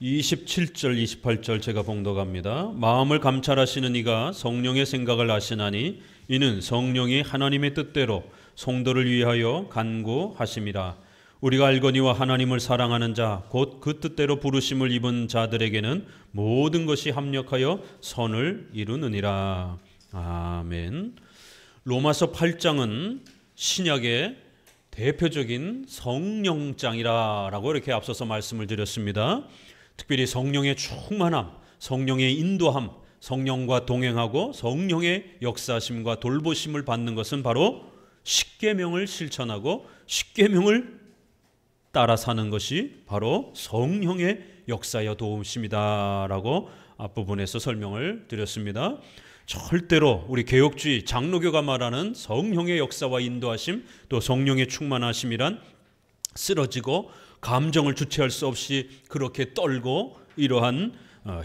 27절 28절 제가 봉독합니다. 마음을 감찰하시는 이가 성령의 생각을 아시나니 이는 성령이 하나님의 뜻대로 성도를 위하여 간구하심이라. 우리가 알거니와 하나님을 사랑하는 자 곧 그 뜻대로 부르심을 입은 자들에게는 모든 것이 합력하여 선을 이루느니라. 아멘. 로마서 8장은 신약의 대표적인 성령장이라고 이렇게 앞서서 말씀을 드렸습니다. 특별히 성령의 충만함, 성령의 인도함, 성령과 동행하고 성령의 역사심과 돌보심을 받는 것은 바로 십계명을 실천하고 십계명을 따라 사는 것이 바로 성령의 역사여 도우심이다라고 앞부분에서 설명을 드렸습니다. 절대로 우리 개혁주의 장로교가 말하는 성령의 역사와 인도하심, 또 성령의 충만하심이란 쓰러지고 감정을 주체할 수 없이 그렇게 떨고 이러한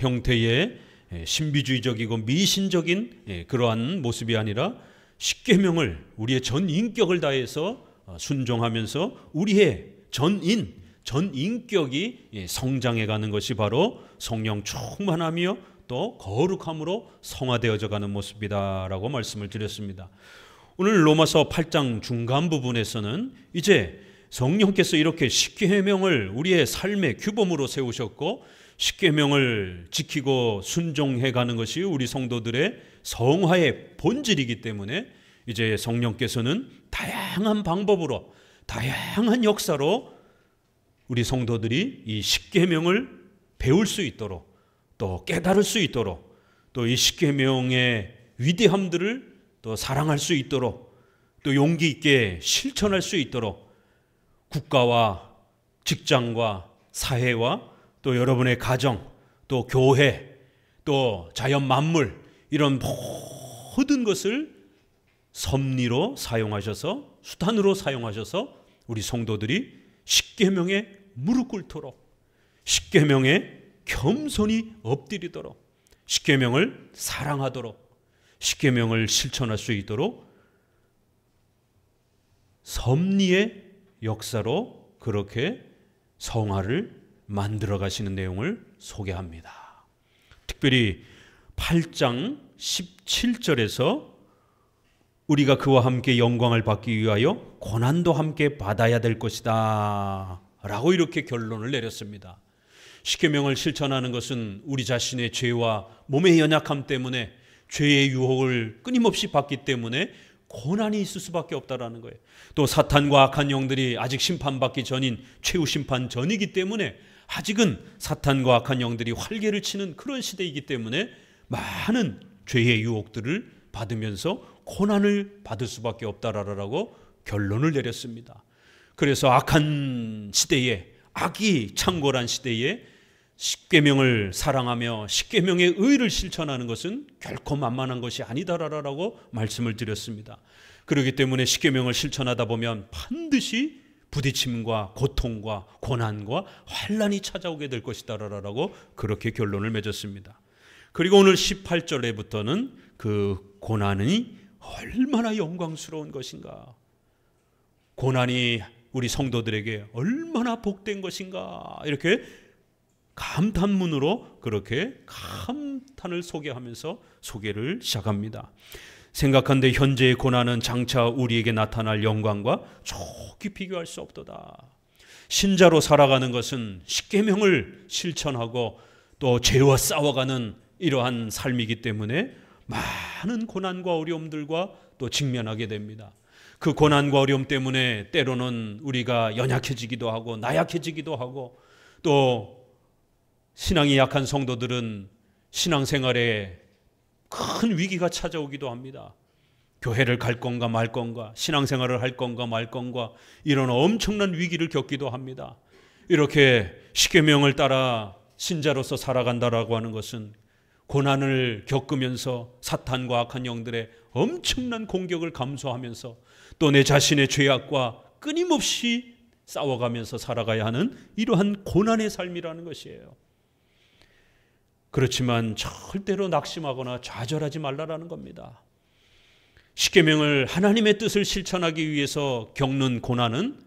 형태의 신비주의적이고 미신적인 그러한 모습이 아니라 십계명을 우리의 전 인격을 다해서 순종하면서 우리의 전 인격이 성장해가는 것이 바로 성령 충만하며 또 거룩함으로 성화되어져 가는 모습이다라고 말씀을 드렸습니다. 오늘 로마서 8장 중간 부분에서는 이제 성령께서 이렇게 십계명을 우리의 삶의 규범으로 세우셨고 십계명을 지키고 순종해 가는 것이 우리 성도들의 성화의 본질이기 때문에 이제 성령께서는 다양한 방법으로 다양한 역사로 우리 성도들이 이 십계명을 배울 수 있도록 또 깨달을 수 있도록 또 이 십계명의 위대함들을 또 사랑할 수 있도록 또 용기 있게 실천할 수 있도록 국가와 직장과 사회와 또 여러분의 가정 또 교회 또 자연 만물 이런 모든 것을 섭리로 사용하셔서 수단으로 사용하셔서 우리 성도들이 십계명에 무릎 꿇도록 십계명에 겸손히 엎드리도록 십계명을 사랑하도록 십계명을 실천할 수 있도록 섭리의 역사로 그렇게 성화를 만들어 가시는 내용을 소개합니다. 특별히 8장 17절에서 우리가 그와 함께 영광을 받기 위하여 고난도 함께 받아야 될 것이다 라고 이렇게 결론을 내렸습니다. 십계명을 실천하는 것은 우리 자신의 죄와 몸의 연약함 때문에 죄의 유혹을 끊임없이 받기 때문에 고난이 있을 수밖에 없다라는 거예요. 또 사탄과 악한 영들이 아직 심판받기 전인 최후 심판 전이기 때문에 아직은 사탄과 악한 영들이 활개를 치는 그런 시대이기 때문에 많은 죄의 유혹들을 받으면서 고난을 받을 수밖에 없다라고 결론을 내렸습니다. 그래서 악한 시대에 악이 창궐한 시대에 십계명을 사랑하며 십계명의 의를 실천하는 것은 결코 만만한 것이 아니다라고 말씀을 드렸습니다. 그렇기 때문에 십계명을 실천하다 보면 반드시 부딪힘과 고통과 고난과 환난이 찾아오게 될 것이다라고 그렇게 결론을 맺었습니다. 그리고 오늘 18절에부터는 그 고난이 얼마나 영광스러운 것인가, 고난이 우리 성도들에게 얼마나 복된 것인가, 이렇게 감탄문으로 그렇게 감탄을 소개하면서 소개를 시작합니다. 생각한데 현재의 고난은 장차 우리에게 나타날 영광과 좋게 비교할 수 없도다. 신자로 살아가는 것은 십계명을 실천하고 또 죄와 싸워가는 이러한 삶이기 때문에 많은 고난과 어려움들과 또 직면하게 됩니다. 그 고난과 어려움 때문에 때로는 우리가 연약해지기도 하고 나약해지기도 하고, 또 신앙이 약한 성도들은 신앙생활에 큰 위기가 찾아오기도 합니다. 교회를 갈 건가 말 건가, 신앙생활을 할 건가 말 건가, 이런 엄청난 위기를 겪기도 합니다. 이렇게 십계명을 따라 신자로서 살아간다라고 하는 것은 고난을 겪으면서 사탄과 악한 영들의 엄청난 공격을 감수하면서 또 내 자신의 죄악과 끊임없이 싸워가면서 살아가야 하는 이러한 고난의 삶이라는 것이에요. 그렇지만 절대로 낙심하거나 좌절하지 말라라는 겁니다. 십계명을, 하나님의 뜻을 실천하기 위해서 겪는 고난은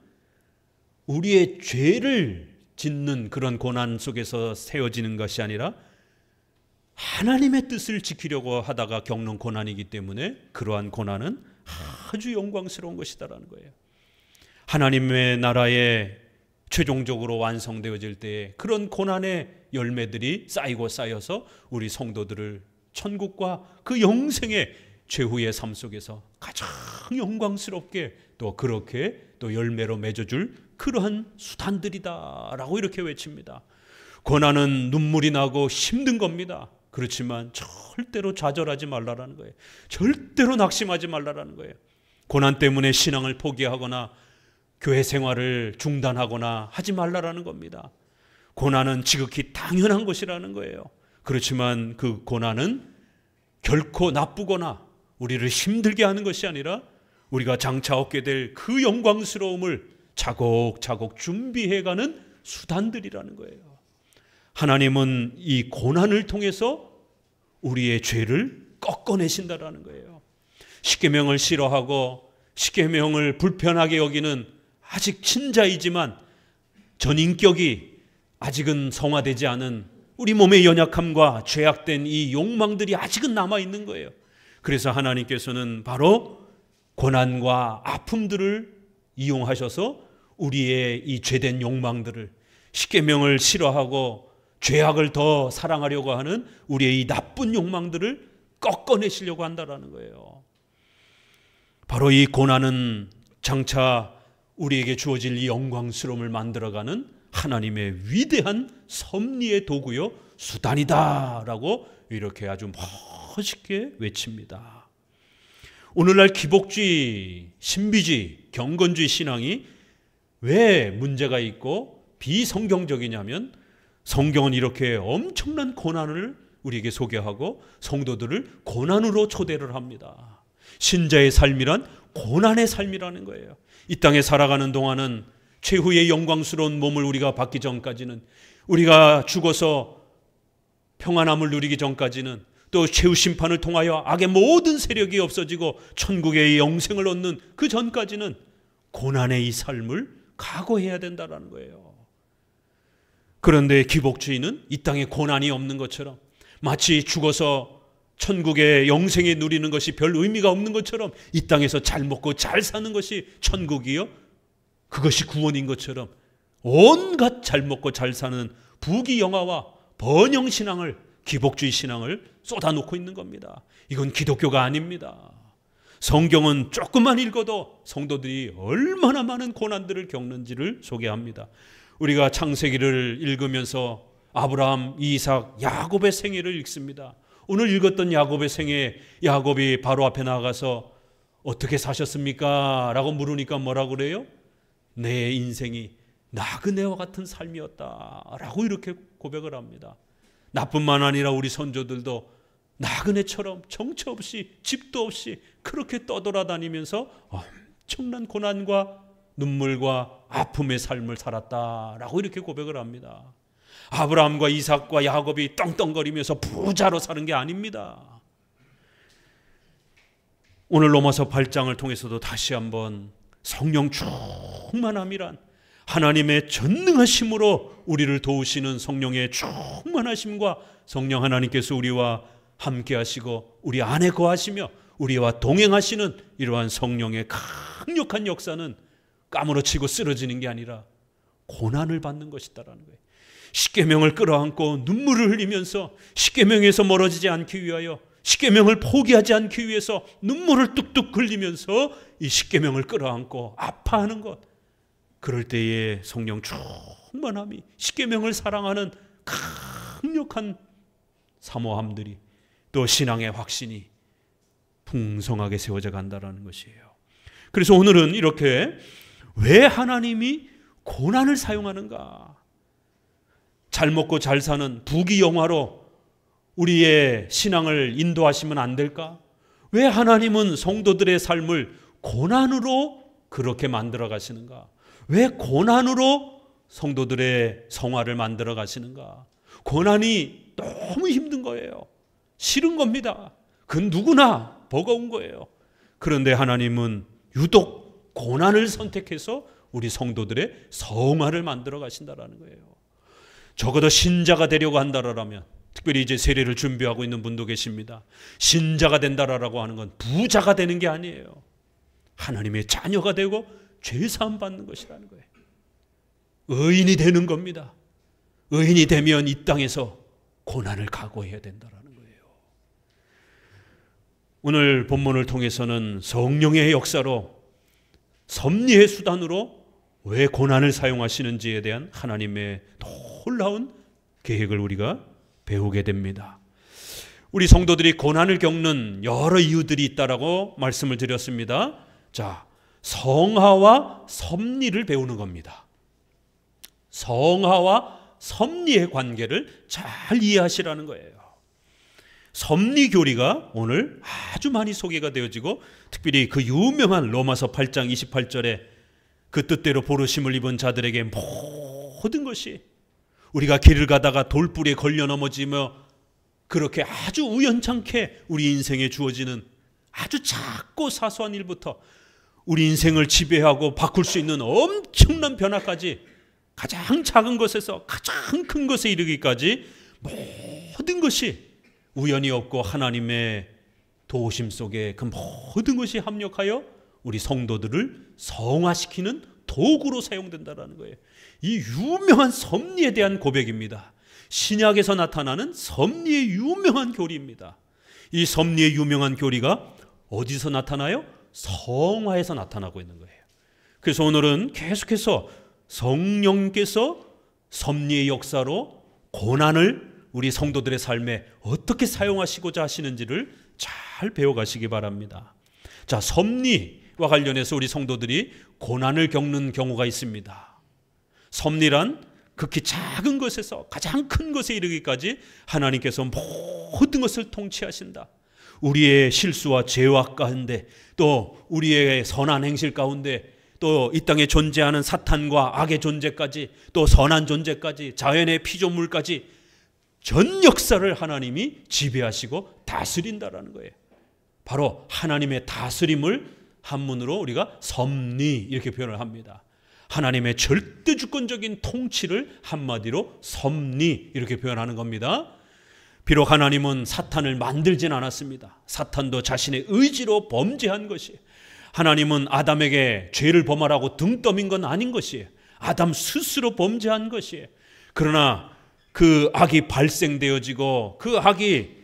우리의 죄를 짓는 그런 고난 속에서 세워지는 것이 아니라 하나님의 뜻을 지키려고 하다가 겪는 고난이기 때문에 그러한 고난은 아주 영광스러운 것이다라는 거예요. 하나님의 나라에 최종적으로 완성되어질 때 그런 고난의 열매들이 쌓이고 쌓여서 우리 성도들을 천국과 그 영생의 최후의 삶 속에서 가장 영광스럽게 또 그렇게 또 열매로 맺어줄 그러한 수단들이다라고 이렇게 외칩니다. 고난은 눈물이 나고 힘든 겁니다. 그렇지만 절대로 좌절하지 말라라는 거예요. 절대로 낙심하지 말라라는 거예요. 고난 때문에 신앙을 포기하거나 교회 생활을 중단하거나 하지 말라라는 겁니다. 고난은 지극히 당연한 것이라는 거예요. 그렇지만 그 고난은 결코 나쁘거나 우리를 힘들게 하는 것이 아니라 우리가 장차 얻게 될 그 영광스러움을 차곡차곡 준비해가는 수단들이라는 거예요. 하나님은 이 고난을 통해서 우리의 죄를 꺾어내신다라는 거예요. 십계명을 싫어하고 십계명을 불편하게 여기는 아직 신자이지만 전인격이 아직은 성화되지 않은 우리 몸의 연약함과 죄악된 이 욕망들이 아직은 남아있는 거예요. 그래서 하나님께서는 바로 고난과 아픔들을 이용하셔서 우리의 이 죄된 욕망들을, 십계명을 싫어하고 죄악을 더 사랑하려고 하는 우리의 이 나쁜 욕망들을 꺾어내시려고 한다는 거예요. 바로 이 고난은 장차 우리에게 주어질 이 영광스러움을 만들어가는 하나님의 위대한 섭리의 도구요 수단이다라고 이렇게 아주 멋있게 외칩니다. 오늘날 기복주의, 신비주의, 경건주의 신앙이 왜 문제가 있고 비성경적이냐면 성경은 이렇게 엄청난 고난을 우리에게 소개하고 성도들을 고난으로 초대를 합니다. 신자의 삶이란 고난의 삶이라는 거예요. 이 땅에 살아가는 동안은 최후의 영광스러운 몸을 우리가 받기 전까지는, 우리가 죽어서 평안함을 누리기 전까지는, 또 최후 심판을 통하여 악의 모든 세력이 없어지고 천국의 영생을 얻는 그 전까지는 고난의 이 삶을 각오해야 된다는 거예요. 그런데 기복주의는 이 땅에 고난이 없는 것처럼, 마치 죽어서 천국의 영생에 누리는 것이 별 의미가 없는 것처럼, 이 땅에서 잘 먹고 잘 사는 것이 천국이요, 그것이 구원인 것처럼 온갖 잘 먹고 잘 사는 부귀영화와 번영신앙을, 기복주의 신앙을 쏟아놓고 있는 겁니다. 이건 기독교가 아닙니다. 성경은 조금만 읽어도 성도들이 얼마나 많은 고난들을 겪는지를 소개합니다. 우리가 창세기를 읽으면서 아브라함, 이삭, 야곱의 생애를 읽습니다. 오늘 읽었던 야곱의 생애, 야곱이 바로 앞에 나가서 어떻게 사셨습니까? 라고 물으니까 뭐라고 그래요? 내 인생이 나그네와 같은 삶이었다 라고 이렇게 고백을 합니다. 나뿐만 아니라 우리 선조들도 나그네처럼 정처 없이 집도 없이 그렇게 떠돌아다니면서 엄청난 고난과 눈물과 아픔의 삶을 살았다라고 이렇게 고백을 합니다. 아브라함과 이삭과 야곱이 떵떵거리면서 부자로 사는 게 아닙니다. 오늘 로마서 8장을 통해서도 다시 한번 성령 충만함이란 하나님의 전능하심으로 우리를 도우시는 성령의 충만하심과 성령 하나님께서 우리와 함께 하시고 우리 안에 거하시며 우리와 동행하시는 이러한 성령의 강력한 역사는 까무러치고 쓰러지는 게 아니라 고난을 받는 것이다라는 거예요. 십계명을 끌어안고 눈물을 흘리면서 십계명에서 멀어지지 않기 위하여, 십계명을 포기하지 않기 위해서 눈물을 뚝뚝 흘리면서 이 십계명을 끌어안고 아파하는 것, 그럴 때에 성령 충만함이, 십계명을 사랑하는 강력한 사모함들이, 또 신앙의 확신이 풍성하게 세워져 간다는 것이에요. 그래서 오늘은 이렇게 왜 하나님이 고난을 사용하는가? 잘 먹고 잘 사는 부귀영화로 우리의 신앙을 인도하시면 안 될까? 왜 하나님은 성도들의 삶을 고난으로 그렇게 만들어 가시는가? 왜 고난으로 성도들의 성화를 만들어 가시는가? 고난이 너무 힘든 거예요. 싫은 겁니다. 그건 누구나 버거운 거예요. 그런데 하나님은 유독 고난을 선택해서 우리 성도들의 성화를 만들어 가신다는 거예요. 적어도 신자가 되려고 한다라면, 특별히 이제 세례를 준비하고 있는 분도 계십니다. 신자가 된다라고 하는 건 부자가 되는 게 아니에요. 하나님의 자녀가 되고 죄사함 받는 것이라는 거예요. 의인이 되는 겁니다. 의인이 되면 이 땅에서 고난을 각오해야 된다라는 거예요. 오늘 본문을 통해서는 성령의 역사로, 섭리의 수단으로 왜 고난을 사용하시는지에 대한 하나님의 놀라운 계획을 우리가 배우게 됩니다. 우리 성도들이 고난을 겪는 여러 이유들이 있다라고 말씀을 드렸습니다. 자, 성화와 섭리를 배우는 겁니다. 성화와 섭리의 관계를 잘 이해하시라는 거예요. 섭리교리가 오늘 아주 많이 소개가 되어지고, 특별히 그 유명한 로마서 8장 28절에 그 뜻대로 부르심을 입은 자들에게 모든 것이, 우리가 길을 가다가 돌불에 걸려 넘어지며 그렇게 아주 우연찮게 우리 인생에 주어지는 아주 작고 사소한 일부터 우리 인생을 지배하고 바꿀 수 있는 엄청난 변화까지, 가장 작은 것에서 가장 큰 것에 이르기까지 모든 것이 우연이 없고 하나님의 도우심 속에 그 모든 것이 합력하여 우리 성도들을 성화시키는 도구로 사용된다는 거예요. 이 유명한 섭리에 대한 고백입니다. 신약에서 나타나는 섭리의 유명한 교리입니다. 이 섭리의 유명한 교리가 어디서 나타나요? 성화에서 나타나고 있는 거예요. 그래서 오늘은 계속해서 성령께서 섭리의 역사로 고난을 우리 성도들의 삶에 어떻게 사용하시고자 하시는지를 잘 배워가시기 바랍니다. 자, 섭리와 관련해서 우리 성도들이 고난을 겪는 경우가 있습니다. 섭리란 극히 작은 것에서 가장 큰 것에 이르기까지 하나님께서 모든 것을 통치하신다. 우리의 실수와 죄악 가운데, 또 우리의 선한 행실 가운데, 또 이 땅에 존재하는 사탄과 악의 존재까지, 또 선한 존재까지, 자연의 피조물까지 전 역사를 하나님이 지배하시고 다스린다라는 거예요. 바로 하나님의 다스림을 한문으로 우리가 섭리 이렇게 표현을 합니다. 하나님의 절대 주권적인 통치를 한마디로 섭리 이렇게 표현하는 겁니다. 비록 하나님은 사탄을 만들진 않았습니다. 사탄도 자신의 의지로 범죄한 것이에요. 하나님은 아담에게 죄를 범하라고 등 떠민 건 아닌 것이에요. 아담 스스로 범죄한 것이에요. 그러나 그 악이 발생되어지고 그 악이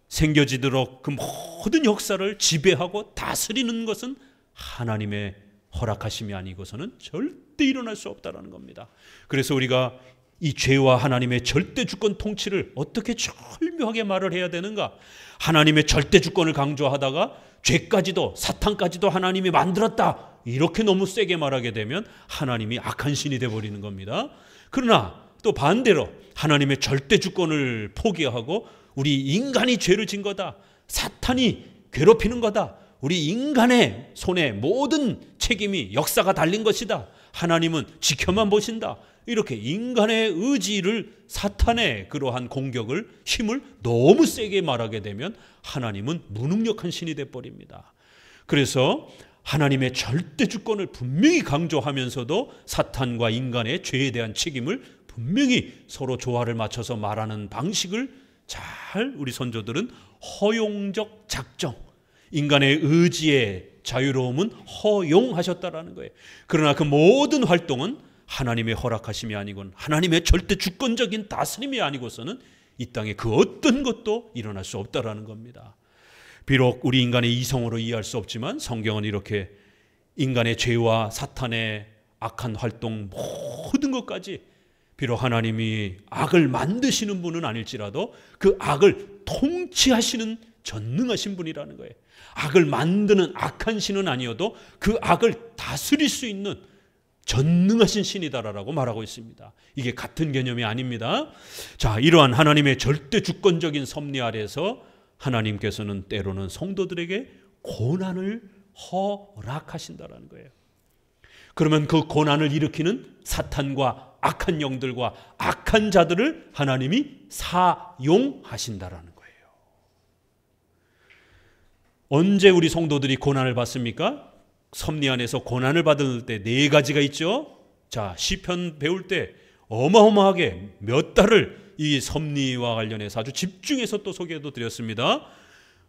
생겨지도록 그 모든 역사를 지배하고 다스리는 것은 하나님의 허락하심이 아니고서는 절대 일어날 수 없다는 겁니다. 그래서 우리가 이 죄와 하나님의 절대 주권 통치를 어떻게 절묘하게 말을 해야 되는가? 하나님의 절대 주권을 강조하다가 죄까지도, 사탄까지도 하나님이 만들었다, 이렇게 너무 세게 말하게 되면 하나님이 악한 신이 되어버리는 겁니다. 그러나 또 반대로 하나님의 절대 주권을 포기하고 우리 인간이 죄를 진 거다, 사탄이 괴롭히는 거다, 우리 인간의 손에 모든 책임이, 역사가 달린 것이다, 하나님은 지켜만 보신다, 이렇게 인간의 의지를, 사탄의 그러한 공격을, 힘을 너무 세게 말하게 되면 하나님은 무능력한 신이 되어버립니다. 그래서 하나님의 절대 주권을 분명히 강조하면서도 사탄과 인간의 죄에 대한 책임을 분명히 서로 조화를 맞춰서 말하는 방식을 잘 우리 선조들은 허용적 작정, 인간의 의지의 자유로움은 허용하셨다라는 거예요. 그러나 그 모든 활동은 하나님의 허락하심이 아니고는, 하나님의 절대 주권적인 다스림이 아니고서는 이 땅에 그 어떤 것도 일어날 수 없다라는 겁니다. 비록 우리 인간의 이성으로 이해할 수 없지만 성경은 이렇게 인간의 죄와 사탄의 악한 활동 모든 것까지, 비록 하나님이 악을 만드시는 분은 아닐지라도 그 악을 통치하시는 전능하신 분이라는 거예요. 악을 만드는 악한 신은 아니어도 그 악을 다스릴 수 있는 전능하신 신이다라고 말하고 있습니다. 이게 같은 개념이 아닙니다. 자, 이러한 하나님의 절대 주권적인 섭리 아래에서 하나님께서는 때로는 성도들에게 고난을 허락하신다라는 거예요. 그러면 그 고난을 일으키는 사탄과 악한 영들과 악한 자들을 하나님이 사용하신다라는 거예요. 언제 우리 성도들이 고난을 받습니까? 섭리 안에서 고난을 받을 때 네 가지가 있죠. 자, 시편 배울 때 어마어마하게 몇 달을 이 섭리와 관련해서 아주 집중해서 또 소개도 드렸습니다.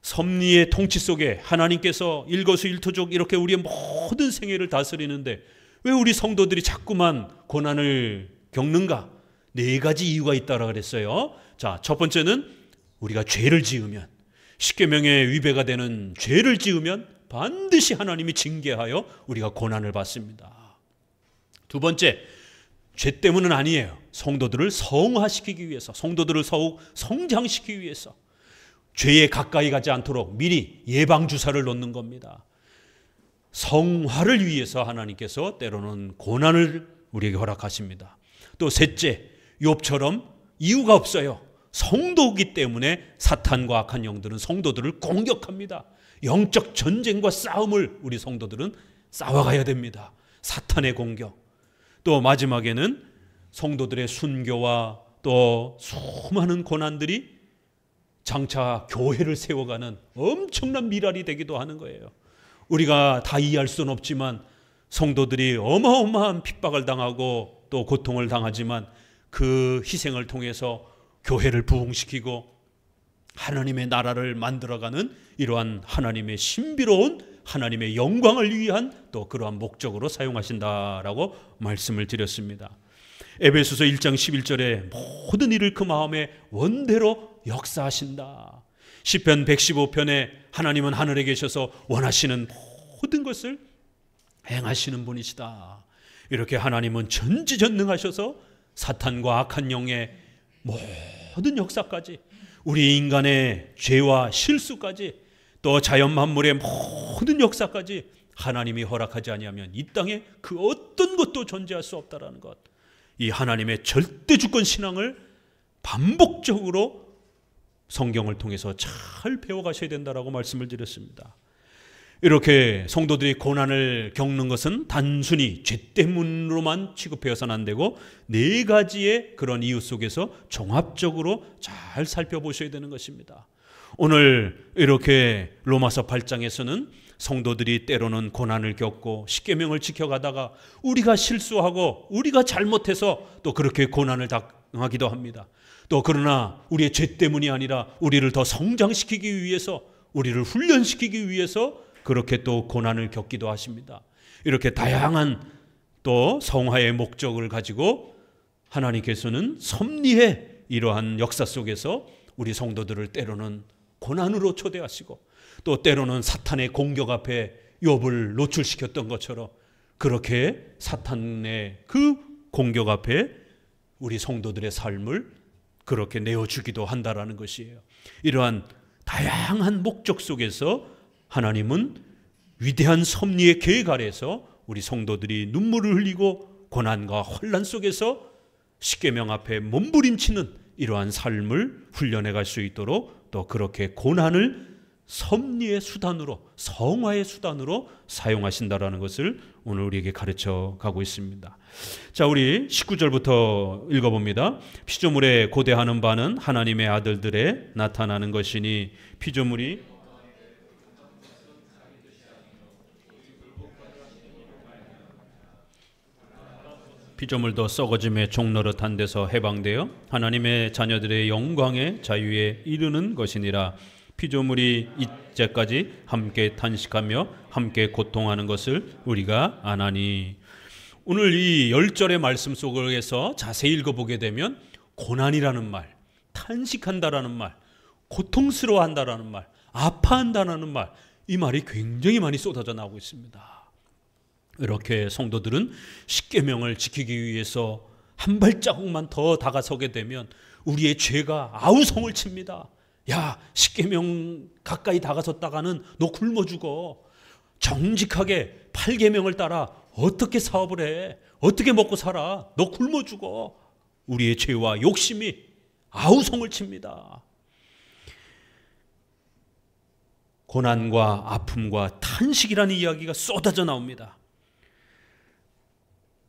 섭리의 통치 속에 하나님께서 일거수일투족 이렇게 우리의 모든 생애를 다스리는데 왜 우리 성도들이 자꾸만 고난을 겪는가? 4가지 이유가 있다라 그랬어요. 자, 첫 번째는 우리가 죄를 지으면, 십계명의 위배가 되는 죄를 지으면 반드시 하나님이 징계하여 우리가 고난을 받습니다. 두 번째, 죄 때문은 아니에요. 성도들을 성화시키기 위해서, 성도들을 더욱 성장시키기 위해서 죄에 가까이 가지 않도록 미리 예방주사를 놓는 겁니다. 성화를 위해서 하나님께서 때로는 고난을 우리에게 허락하십니다. 또 셋째, 욥처럼 이유가 없어요. 성도이기 때문에 사탄과 악한 영들은 성도들을 공격합니다. 영적 전쟁과 싸움을 우리 성도들은 싸워가야 됩니다. 사탄의 공격. 또 마지막에는 성도들의 순교와 또 수많은 고난들이 장차 교회를 세워가는 엄청난 미랄이 되기도 하는 거예요. 우리가 다 이해할 수는 없지만 성도들이 어마어마한 핍박을 당하고 또 고통을 당하지만 그 희생을 통해서 교회를 부흥시키고 하나님의 나라를 만들어가는 이러한 하나님의 신비로운 하나님의 영광을 위한 또 그러한 목적으로 사용하신다라고 말씀을 드렸습니다. 에베소서 1장 11절에 모든 일을 그 마음에 원대로 역사하신다. 시편 115편에 하나님은 하늘에 계셔서 원하시는 모든 것을 행하시는 분이시다. 이렇게 하나님은 전지전능하셔서 사탄과 악한 영의 모든 역사까지, 우리 인간의 죄와 실수까지, 또 자연 만물의 모든 역사까지 하나님이 허락하지 아니하면 이 땅에 그 어떤 것도 존재할 수 없다라는 것, 이 하나님의 절대 주권 신앙을 반복적으로 성경을 통해서 잘 배워가셔야 된다라고 말씀을 드렸습니다. 이렇게 성도들이 고난을 겪는 것은 단순히 죄 때문으로만 취급해서는 안 되고 4가지의 그런 이유 속에서 종합적으로 잘 살펴보셔야 되는 것입니다. 오늘 이렇게 로마서 8장에서는 성도들이 때로는 고난을 겪고 십계명을 지켜가다가 우리가 실수하고 우리가 잘못해서 또 그렇게 고난을 당하기도 합니다. 또 그러나 우리의 죄 때문이 아니라 우리를 더 성장시키기 위해서, 우리를 훈련시키기 위해서 그렇게 또 고난을 겪기도 하십니다. 이렇게 다양한 또 성화의 목적을 가지고 하나님께서는 섭리의 이러한 역사 속에서 우리 성도들을 때로는 고난으로 초대하시고 또 때로는 사탄의 공격 앞에 욥을 노출시켰던 것처럼 그렇게 사탄의 그 공격 앞에 우리 성도들의 삶을 그렇게 내어주기도 한다라는 것이에요. 이러한 다양한 목적 속에서 하나님은 위대한 섭리의 계획 아래에서 우리 성도들이 눈물을 흘리고 고난과 혼란 속에서 십계명 앞에 몸부림치는 이러한 삶을 훈련해 갈 수 있도록 또 그렇게 고난을 섭리의 수단으로, 성화의 수단으로 사용하신다라는 것을 오늘 우리에게 가르쳐 가고 있습니다. 자, 우리 19절부터 읽어봅니다. 피조물에 고대하는 바는 하나님의 아들들에 나타나는 것이니 피조물이 피조물도 썩어짐의 종노릇한 데서 해방되어 하나님의 자녀들의 영광의 자유에 이르는 것이니라. 피조물이 이제까지 함께 탄식하며 함께 고통하는 것을 우리가 아나니. 오늘 이 10절의 말씀 속에서 자세히 읽어보게 되면 고난이라는 말, 탄식한다라는 말, 고통스러워한다라는 말, 아파한다라는 말, 이 말이 굉장히 많이 쏟아져 나오고 있습니다. 이렇게 성도들은 십계명을 지키기 위해서 한 발자국만 더 다가서게 되면 우리의 죄가 아우성을 칩니다. 야, 십계명 가까이 다가섰다가는 너 굶어 죽어. 정직하게 8계명을 따라 어떻게 사업을 해? 어떻게 먹고 살아? 너 굶어 죽어. 우리의 죄와 욕심이 아우성을 칩니다. 고난과 아픔과 탄식이라는 이야기가 쏟아져 나옵니다.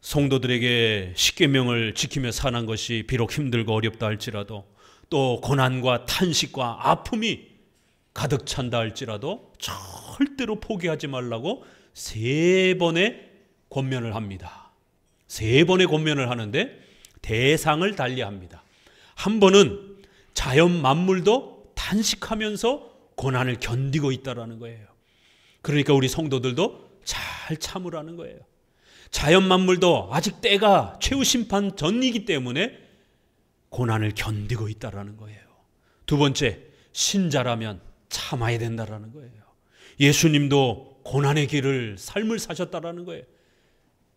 성도들에게 십계명을 지키며 사는 것이 비록 힘들고 어렵다 할지라도, 또 고난과 탄식과 아픔이 가득 찬다 할지라도 절대로 포기하지 말라고 3번의 권면을 합니다. 3번의 권면을 하는데 대상을 달리합니다. 한 번은 자연 만물도 탄식하면서 고난을 견디고 있다라는 거예요. 그러니까 우리 성도들도 잘 참으라는 거예요. 자연 만물도 아직 때가 최후 심판 전이기 때문에 고난을 견디고 있다라는 거예요. 두 번째, 신자라면 참아야 된다라는 거예요. 예수님도 고난의 길을 삶을 사셨다라는 거예요.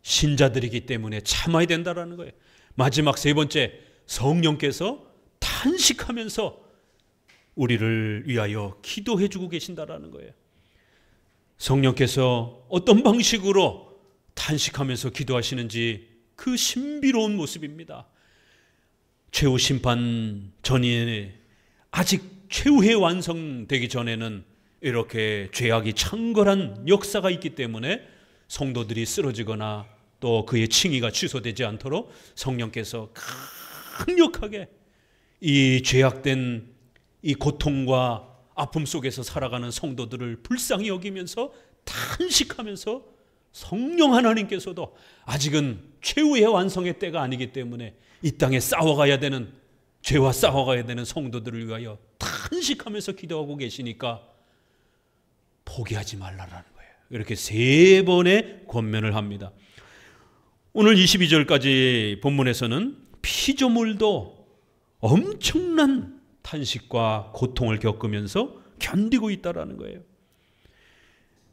신자들이기 때문에 참아야 된다라는 거예요. 마지막 세 번째, 성령께서 탄식하면서 우리를 위하여 기도해 주고 계신다라는 거예요. 성령께서 어떤 방식으로 탄식하면서 기도하시는지 그 신비로운 모습입니다. 최후 심판 전에 아직 최후에 완성되기 전에는 이렇게 죄악이 창궐한 역사가 있기 때문에 성도들이 쓰러지거나 또 그의 칭의가 취소되지 않도록 성령께서 강력하게 이 죄악된 이 고통과 아픔 속에서 살아가는 성도들을 불쌍히 여기면서 탄식하면서 성령 하나님께서도 아직은 최후의 완성의 때가 아니기 때문에 이 땅에 싸워가야 되는, 죄와 싸워가야 되는 성도들을 위하여 탄식하면서 기도하고 계시니까 포기하지 말라라는 거예요. 이렇게 세 번의 권면을 합니다. 오늘 22절까지 본문에서는 피조물도 엄청난 탄식과 고통을 겪으면서 견디고 있다라는 거예요.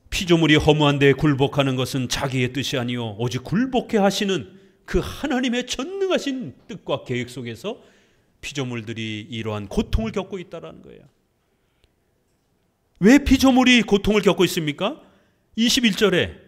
피조물이 허무한 데 굴복하는 것은 자기의 뜻이 아니요 오직 굴복해 하시는 그 하나님의 전능하신 뜻과 계획 속에서 피조물들이 이러한 고통을 겪고 있다라는 거예요. 왜 피조물이 고통을 겪고 있습니까? 21절에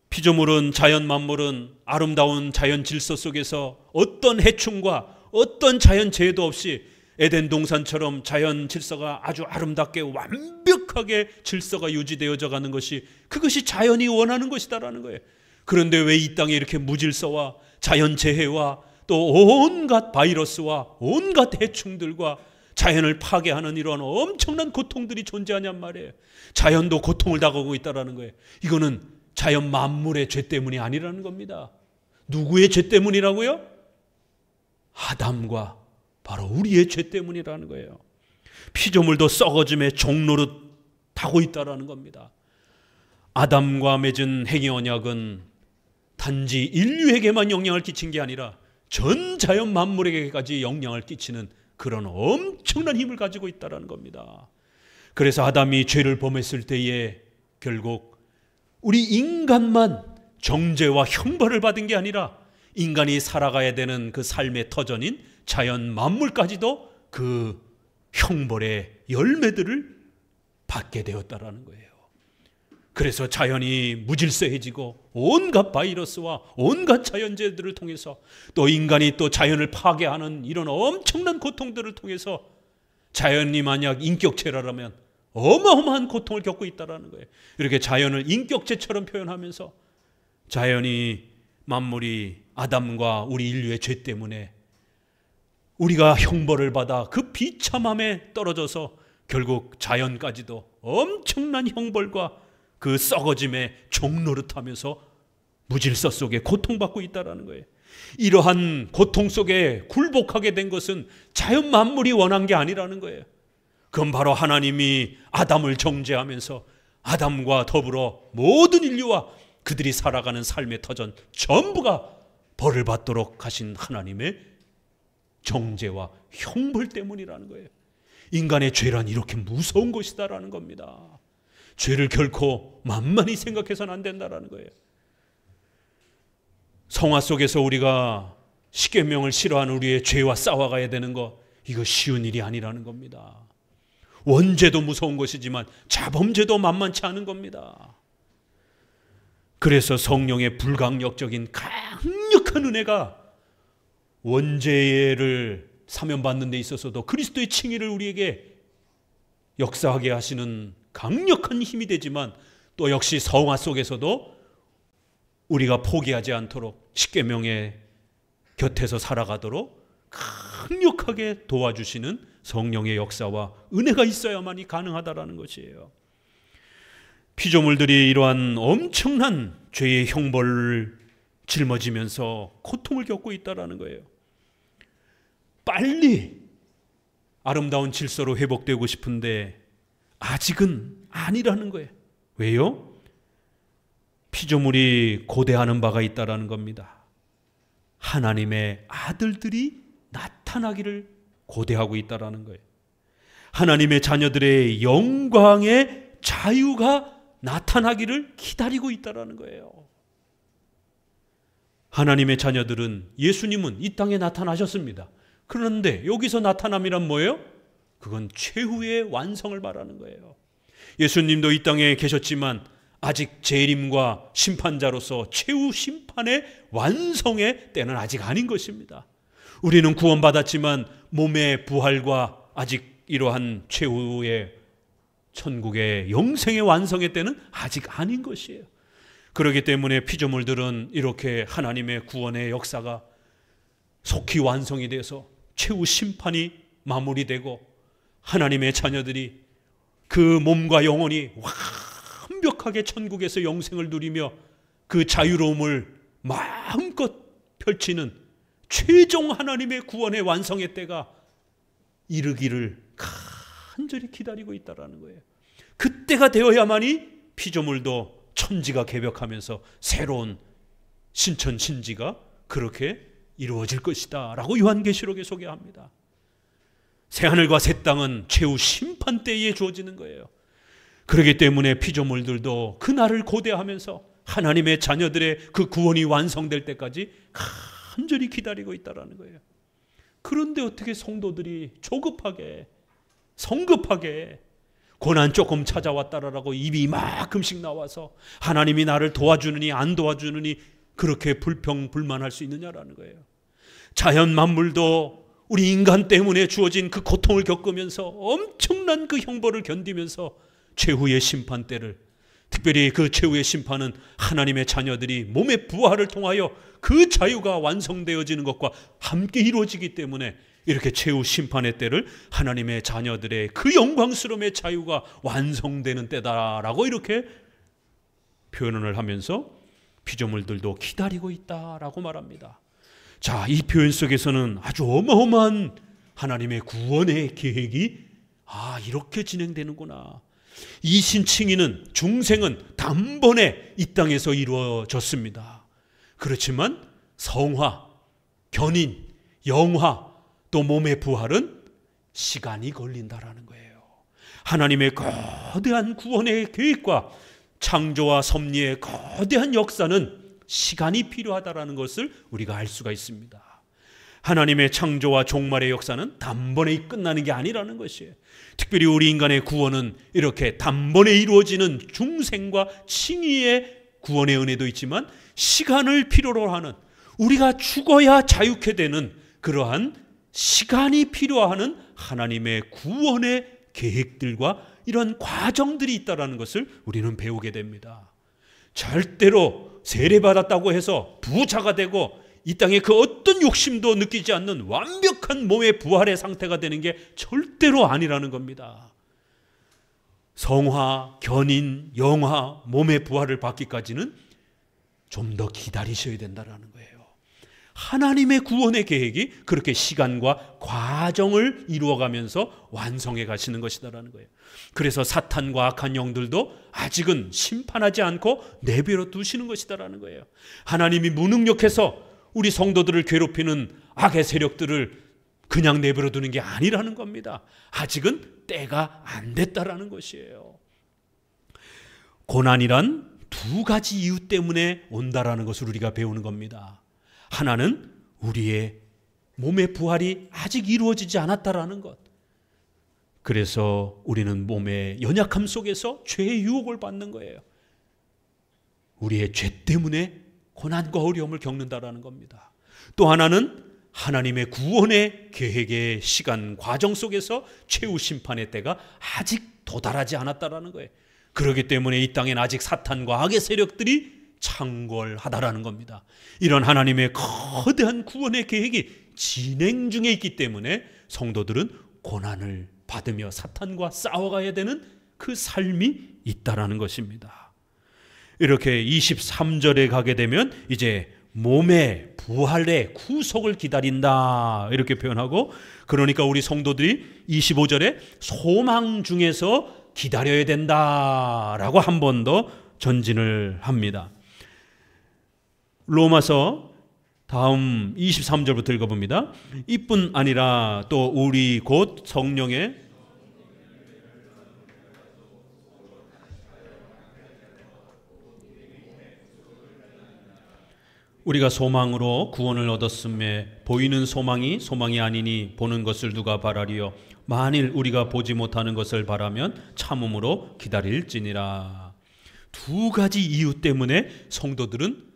피조물은, 자연 만물은 아름다운 자연 질서 속에서 어떤 해충과 어떤 자연 재해도 없이 에덴 동산처럼 자연 질서가 아주 아름답게 완벽하게 질서가 유지되어져 가는 것이, 그것이 자연이 원하는 것이다라는 거예요. 그런데 왜 이 땅에 이렇게 무질서와 자연 재해와 또 온갖 바이러스와 온갖 해충들과 자연을 파괴하는 이러한 엄청난 고통들이 존재하냔 말이에요. 자연도 고통을 당하고 있다라는 거예요. 이거는 자연 만물의 죄 때문이 아니라는 겁니다. 누구의 죄 때문이라고요? 아담과 바로 우리의 죄 때문이라는 거예요. 피조물도 썩어짐의 종로를 타고 있다라는 겁니다. 아담과 맺은 행위 언약은 단지 인류에게만 영향을 끼친 게 아니라 전 자연 만물에게까지 영향을 끼치는 그런 엄청난 힘을 가지고 있다는 겁니다. 그래서 아담이 죄를 범했을 때에 결국 우리 인간만 정죄와 형벌을 받은 게 아니라 인간이 살아가야 되는 그 삶의 터전인 자연 만물까지도 그 형벌의 열매들을 받게 되었다라는 거예요. 그래서 자연이 무질서해지고 온갖 바이러스와 온갖 자연재해들을 통해서 또 인간이 또 자연을 파괴하는 이런 엄청난 고통들을 통해서 자연이 만약 인격체라면 어마어마한 고통을 겪고 있다는 거예요. 이렇게 자연을 인격체처럼 표현하면서 자연이, 만물이 아담과 우리 인류의 죄 때문에 우리가 형벌을 받아 그 비참함에 떨어져서 결국 자연까지도 엄청난 형벌과 그 썩어짐의 종노릇하면서 무질서 속에 고통받고 있다는 거예요. 이러한 고통 속에 굴복하게 된 것은 자연 만물이 원한 게 아니라는 거예요. 그건 바로 하나님이 아담을 정죄하면서 아담과 더불어 모든 인류와 그들이 살아가는 삶의 터전 전부가 벌을 받도록 하신 하나님의 정죄와 형벌 때문이라는 거예요. 인간의 죄란 이렇게 무서운 것이다라는 겁니다. 죄를 결코 만만히 생각해서는 안 된다라는 거예요. 성화 속에서 우리가 십계명을 싫어하는 우리의 죄와 싸워가야 되는 거, 이거 쉬운 일이 아니라는 겁니다. 원죄도 무서운 것이지만 자범죄도 만만치 않은 겁니다. 그래서 성령의 불강력적인 강력한 은혜가 원죄를 사면받는 데 있어서도 그리스도의 칭의를 우리에게 역사하게 하시는 강력한 힘이 되지만 또 역시 성화 속에서도 우리가 포기하지 않도록 십계명의 곁에서 살아가도록 강력하게 도와주시는 성령의 역사와 은혜가 있어야만이 가능하다라는 것이에요. 피조물들이 이러한 엄청난 죄의 형벌을 짊어지면서 고통을 겪고 있다는 거예요. 빨리 아름다운 질서로 회복되고 싶은데 아직은 아니라는 거예요. 왜요? 피조물이 고대하는 바가 있다는 겁니다. 하나님의 아들들이 나타나기를 고대하고 있다는 거예요. 하나님의 자녀들의 영광의 자유가 나타나기를 기다리고 있다는 거예요. 하나님의 자녀들은, 예수님은 이 땅에 나타나셨습니다. 그런데 여기서 나타남이란 뭐예요? 그건 최후의 완성을 말하는 거예요. 예수님도 이 땅에 계셨지만 아직 재림과 심판자로서 최후 심판의 완성의 때는 아직 아닌 것입니다. 우리는 구원받았지만 몸의 부활과 아직 이러한 최후의 천국의 영생의 완성의 때는 아직 아닌 것이에요. 그렇기 때문에 피조물들은 이렇게 하나님의 구원의 역사가 속히 완성이 돼서 최후 심판이 마무리되고 하나님의 자녀들이 그 몸과 영혼이 완벽하게 천국에서 영생을 누리며 그 자유로움을 마음껏 펼치는 최종 하나님의 구원의 완성의 때가 이르기를 간절히 기다리고 있다는 거예요. 그때가 되어야만이 피조물도 천지가 개벽하면서 새로운 신천 신지가 그렇게 이루어질 것이다 라고 요한계시록에 소개합니다. 새하늘과 새 땅은 최후 심판 때에 주어지는 거예요. 그렇기 때문에 피조물들도 그 날을 고대하면서 하나님의 자녀들의 그 구원이 완성될 때까지 간절히 기다리고 있다는 거예요. 그런데 어떻게 성도들이 조급하게 성급하게 고난 조금 찾아왔다라고 입이 이만큼씩 나와서 하나님이 나를 도와주느니 안 도와주느니 그렇게 불평불만할 수 있느냐라는 거예요. 자연 만물도 우리 인간 때문에 주어진 그 고통을 겪으면서 엄청난 그 형벌을 견디면서 최후의 심판 때를, 특별히 그 최후의 심판은 하나님의 자녀들이 몸의 부활을 통하여 그 자유가 완성되어지는 것과 함께 이루어지기 때문에 이렇게 최후 심판의 때를 하나님의 자녀들의 그 영광스러움의 자유가 완성되는 때다라고 이렇게 표현을 하면서 피조물들도 기다리고 있다라고 말합니다. 자, 이 표현 속에서는 아주 어마어마한 하나님의 구원의 계획이 이렇게 진행되는구나. 이 신칭의는, 중생은 단번에 이 땅에서 이루어졌습니다. 그렇지만 성화, 견인, 영화, 또 몸의 부활은 시간이 걸린다라는 거예요. 하나님의 거대한 구원의 계획과 창조와 섭리의 거대한 역사는 시간이 필요하다라는 것을 우리가 알 수가 있습니다. 하나님의 창조와 종말의 역사는 단번에 끝나는 게 아니라는 것이에요. 특별히 우리 인간의 구원은 이렇게 단번에 이루어지는 중생과 칭의의 구원의 은혜도 있지만 시간을 필요로 하는, 우리가 죽어야 자유케 되는 그러한 시간이 필요하는 하나님의 구원의 계획들과 이런 과정들이 있다는 것을 우리는 배우게 됩니다. 절대로 세례받았다고 해서 부자가 되고 이 땅에 그 어떤 욕심도 느끼지 않는 완벽한 몸의 부활의 상태가 되는 게 절대로 아니라는 겁니다. 성화, 견인, 영화, 몸의 부활을 받기까지는 좀 더 기다리셔야 된다는 거예요. 하나님의 구원의 계획이 그렇게 시간과 과정을 이루어가면서 완성해 가시는 것이다라는 거예요. 그래서 사탄과 악한 영들도 아직은 심판하지 않고 내버려 두시는 것이다라는 거예요. 하나님이 무능력해서 우리 성도들을 괴롭히는 악의 세력들을 그냥 내버려 두는 게 아니라는 겁니다. 아직은 때가 안 됐다라는 것이에요. 고난이란 두 가지 이유 때문에 온다라는 것을 우리가 배우는 겁니다. 하나는 우리의 몸의 부활이 아직 이루어지지 않았다라는 것. 그래서 우리는 몸의 연약함 속에서 죄의 유혹을 받는 거예요. 우리의 죄 때문에 고난과 어려움을 겪는다라는 겁니다. 또 하나는 하나님의 구원의 계획의 시간 과정 속에서 최후 심판의 때가 아직 도달하지 않았다라는 거예요. 그렇기 때문에 이 땅엔 아직 사탄과 악의 세력들이 창궐하다라는 겁니다. 이런 하나님의 거대한 구원의 계획이 진행 중에 있기 때문에 성도들은 고난을 받으며 사탄과 싸워가야 되는 그 삶이 있다라는 것입니다. 이렇게 23절에 가게 되면 이제 몸의 부활의 구속을 기다린다 이렇게 표현하고, 그러니까 우리 성도들이 25절에 소망 중에서 기다려야 된다라고 한 번 더 전진을 합니다. 로마서 다음 23절부터 읽어봅니다. 이뿐 아니라 또 우리 곧 성령의 우리가 소망으로 구원을 얻었음에 보이는 소망이 소망이 아니니 보는 것을 누가 바라리요. 만일 우리가 보지 못하는 것을 바라면 참음으로 기다릴지니라. 두 가지 이유 때문에 성도들은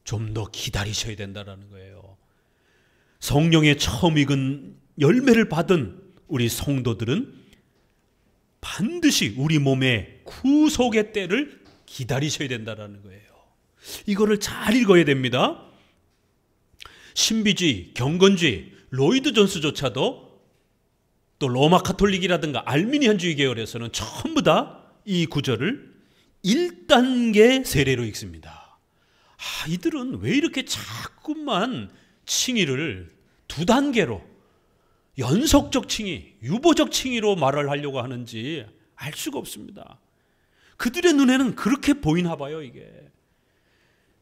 좀 더 기다리셔야 된다는 거예요. 성령의 처음 익은 열매를 받은 우리 성도들은 반드시 우리 몸의 구속의 때를 기다리셔야 된다는 거예요. 이거를 잘 읽어야 됩니다. 신비주의, 경건주의, 로이드 존스조차도 또 로마 카톨릭이라든가 알미니안주의 계열에서는 전부 다 이 구절을 1단계 세례로 읽습니다. 이들은 왜 이렇게 자꾸만 칭의를 2단계로 연속적 칭의, 유보적 칭의로 말을 하려고 하는지 알 수가 없습니다. 그들의 눈에는 그렇게 보이나 봐요. 이게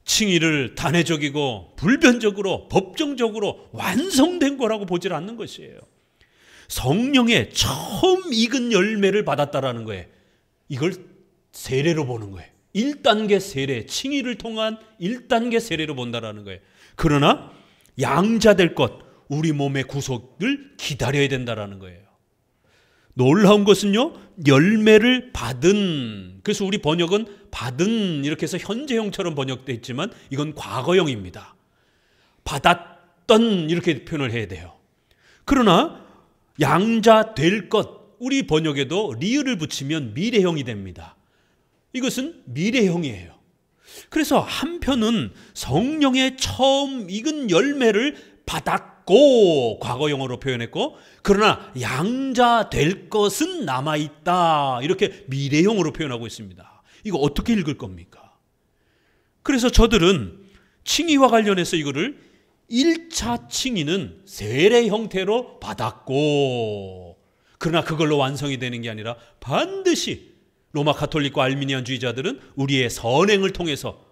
칭의를 단회적이고 불변적으로 법정적으로 완성된 거라고 보질 않는 것이에요. 성령의 처음 익은 열매를 받았다라는 거예요. 이걸 세례로 보는 거예요. 1단계 세례, 칭의를 통한 1단계 세례로 본다라는 거예요. 그러나 양자될 것, 우리 몸의 구속을 기다려야 된다라는 거예요. 놀라운 것은요, 열매를 받은, 그래서 우리 번역은 받은 이렇게 해서 현재형처럼 번역되어 있지만 이건 과거형입니다. 받았던 이렇게 표현을 해야 돼요. 그러나 양자 될 것, 우리 번역에도 리을을 붙이면 미래형이 됩니다. 이것은 미래형이에요. 그래서 한편은 성령의 처음 익은 열매를 받았고 과거형으로 표현했고, 그러나 양자 될 것은 남아있다 이렇게 미래형으로 표현하고 있습니다. 이거 어떻게 읽을 겁니까? 그래서 저들은 칭의와 관련해서 이거를 1차 칭의는 세례 형태로 받았고, 그러나 그걸로 완성이 되는 게 아니라 반드시 로마 가톨릭과 알미니안주의자들은 우리의 선행을 통해서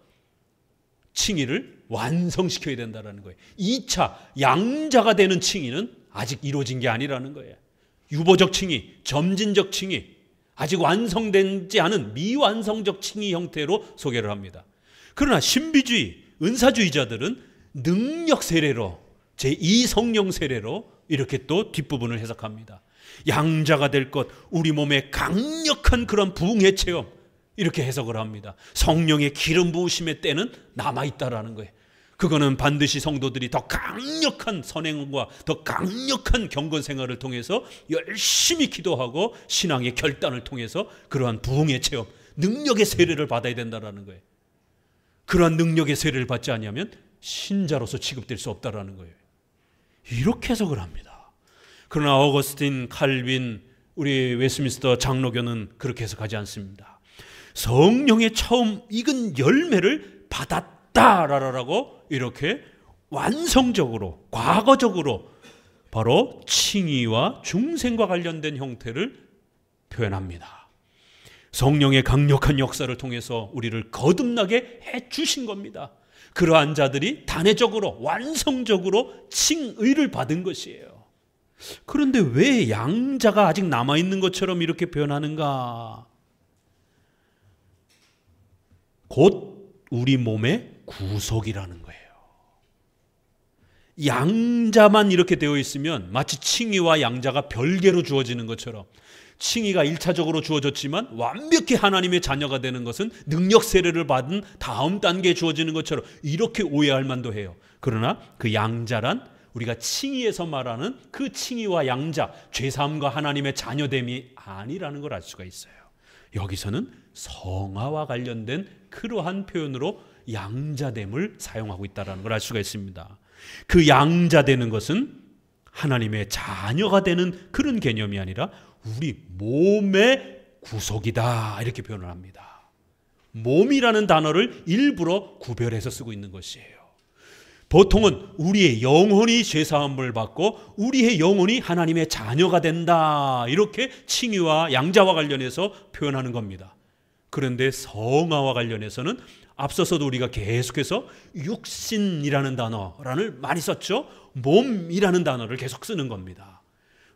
칭의를 완성시켜야 된다는 거예요. 2차 양자가 되는 칭의는 아직 이루어진 게 아니라는 거예요. 유보적 칭의, 점진적 칭의, 아직 완성되지 않은 미완성적 칭의 형태로 소개를 합니다. 그러나 신비주의, 은사주의자들은 능력 세례로, 제2성령 세례로 이렇게 또 뒷부분을 해석합니다. 양자가 될 것, 우리 몸에 강력한 그런 부흥의 체험, 이렇게 해석을 합니다. 성령의 기름 부으심의 때는 남아있다라는 거예요. 그거는 반드시 성도들이 더 강력한 선행과 더 강력한 경건 생활을 통해서 열심히 기도하고 신앙의 결단을 통해서 그러한 부흥의 체험, 능력의 세례를 받아야 된다는 거예요. 그러한 능력의 세례를 받지 않으면 신자로서 취급될 수 없다라는 거예요. 이렇게 해석을 합니다. 그러나 어거스틴, 칼빈, 우리 웨스민스터 장로교는 그렇게 해석하지 않습니다. 성령의 처음 익은 열매를 받았다라고 이렇게 완성적으로, 과거적으로 바로 칭의와 중생과 관련된 형태를 표현합니다. 성령의 강력한 역사를 통해서 우리를 거듭나게 해주신 겁니다. 그러한 자들이 단회적으로, 완성적으로 칭의를 받은 것이에요. 그런데 왜 양자가 아직 남아있는 것처럼 이렇게 표현하는가? 곧 우리 몸의 구속이라는 거예요. 양자만 이렇게 되어 있으면 마치 칭의와 양자가 별개로 주어지는 것처럼, 칭의가 1차적으로 주어졌지만 완벽히 하나님의 자녀가 되는 것은 능력 세례를 받은 다음 단계에 주어지는 것처럼 이렇게 오해할 만도 해요. 그러나 그 양자란 우리가 칭의에서 말하는 그 칭의와 양자, 죄사함과 하나님의 자녀됨이 아니라는 걸 알 수가 있어요. 여기서는 성화와 관련된 그러한 표현으로 양자됨을 사용하고 있다는 걸 알 수가 있습니다. 그 양자되는 것은 하나님의 자녀가 되는 그런 개념이 아니라 우리 몸의 구속이다 이렇게 표현을 합니다. 몸이라는 단어를 일부러 구별해서 쓰고 있는 것이에요. 보통은 우리의 영혼이 죄사함을 받고 우리의 영혼이 하나님의 자녀가 된다, 이렇게 칭의와 양자와 관련해서 표현하는 겁니다. 그런데 성화와 관련해서는 앞서서도 우리가 계속해서 육신이라는 단어를 많이 썼죠. 몸이라는 단어를 계속 쓰는 겁니다.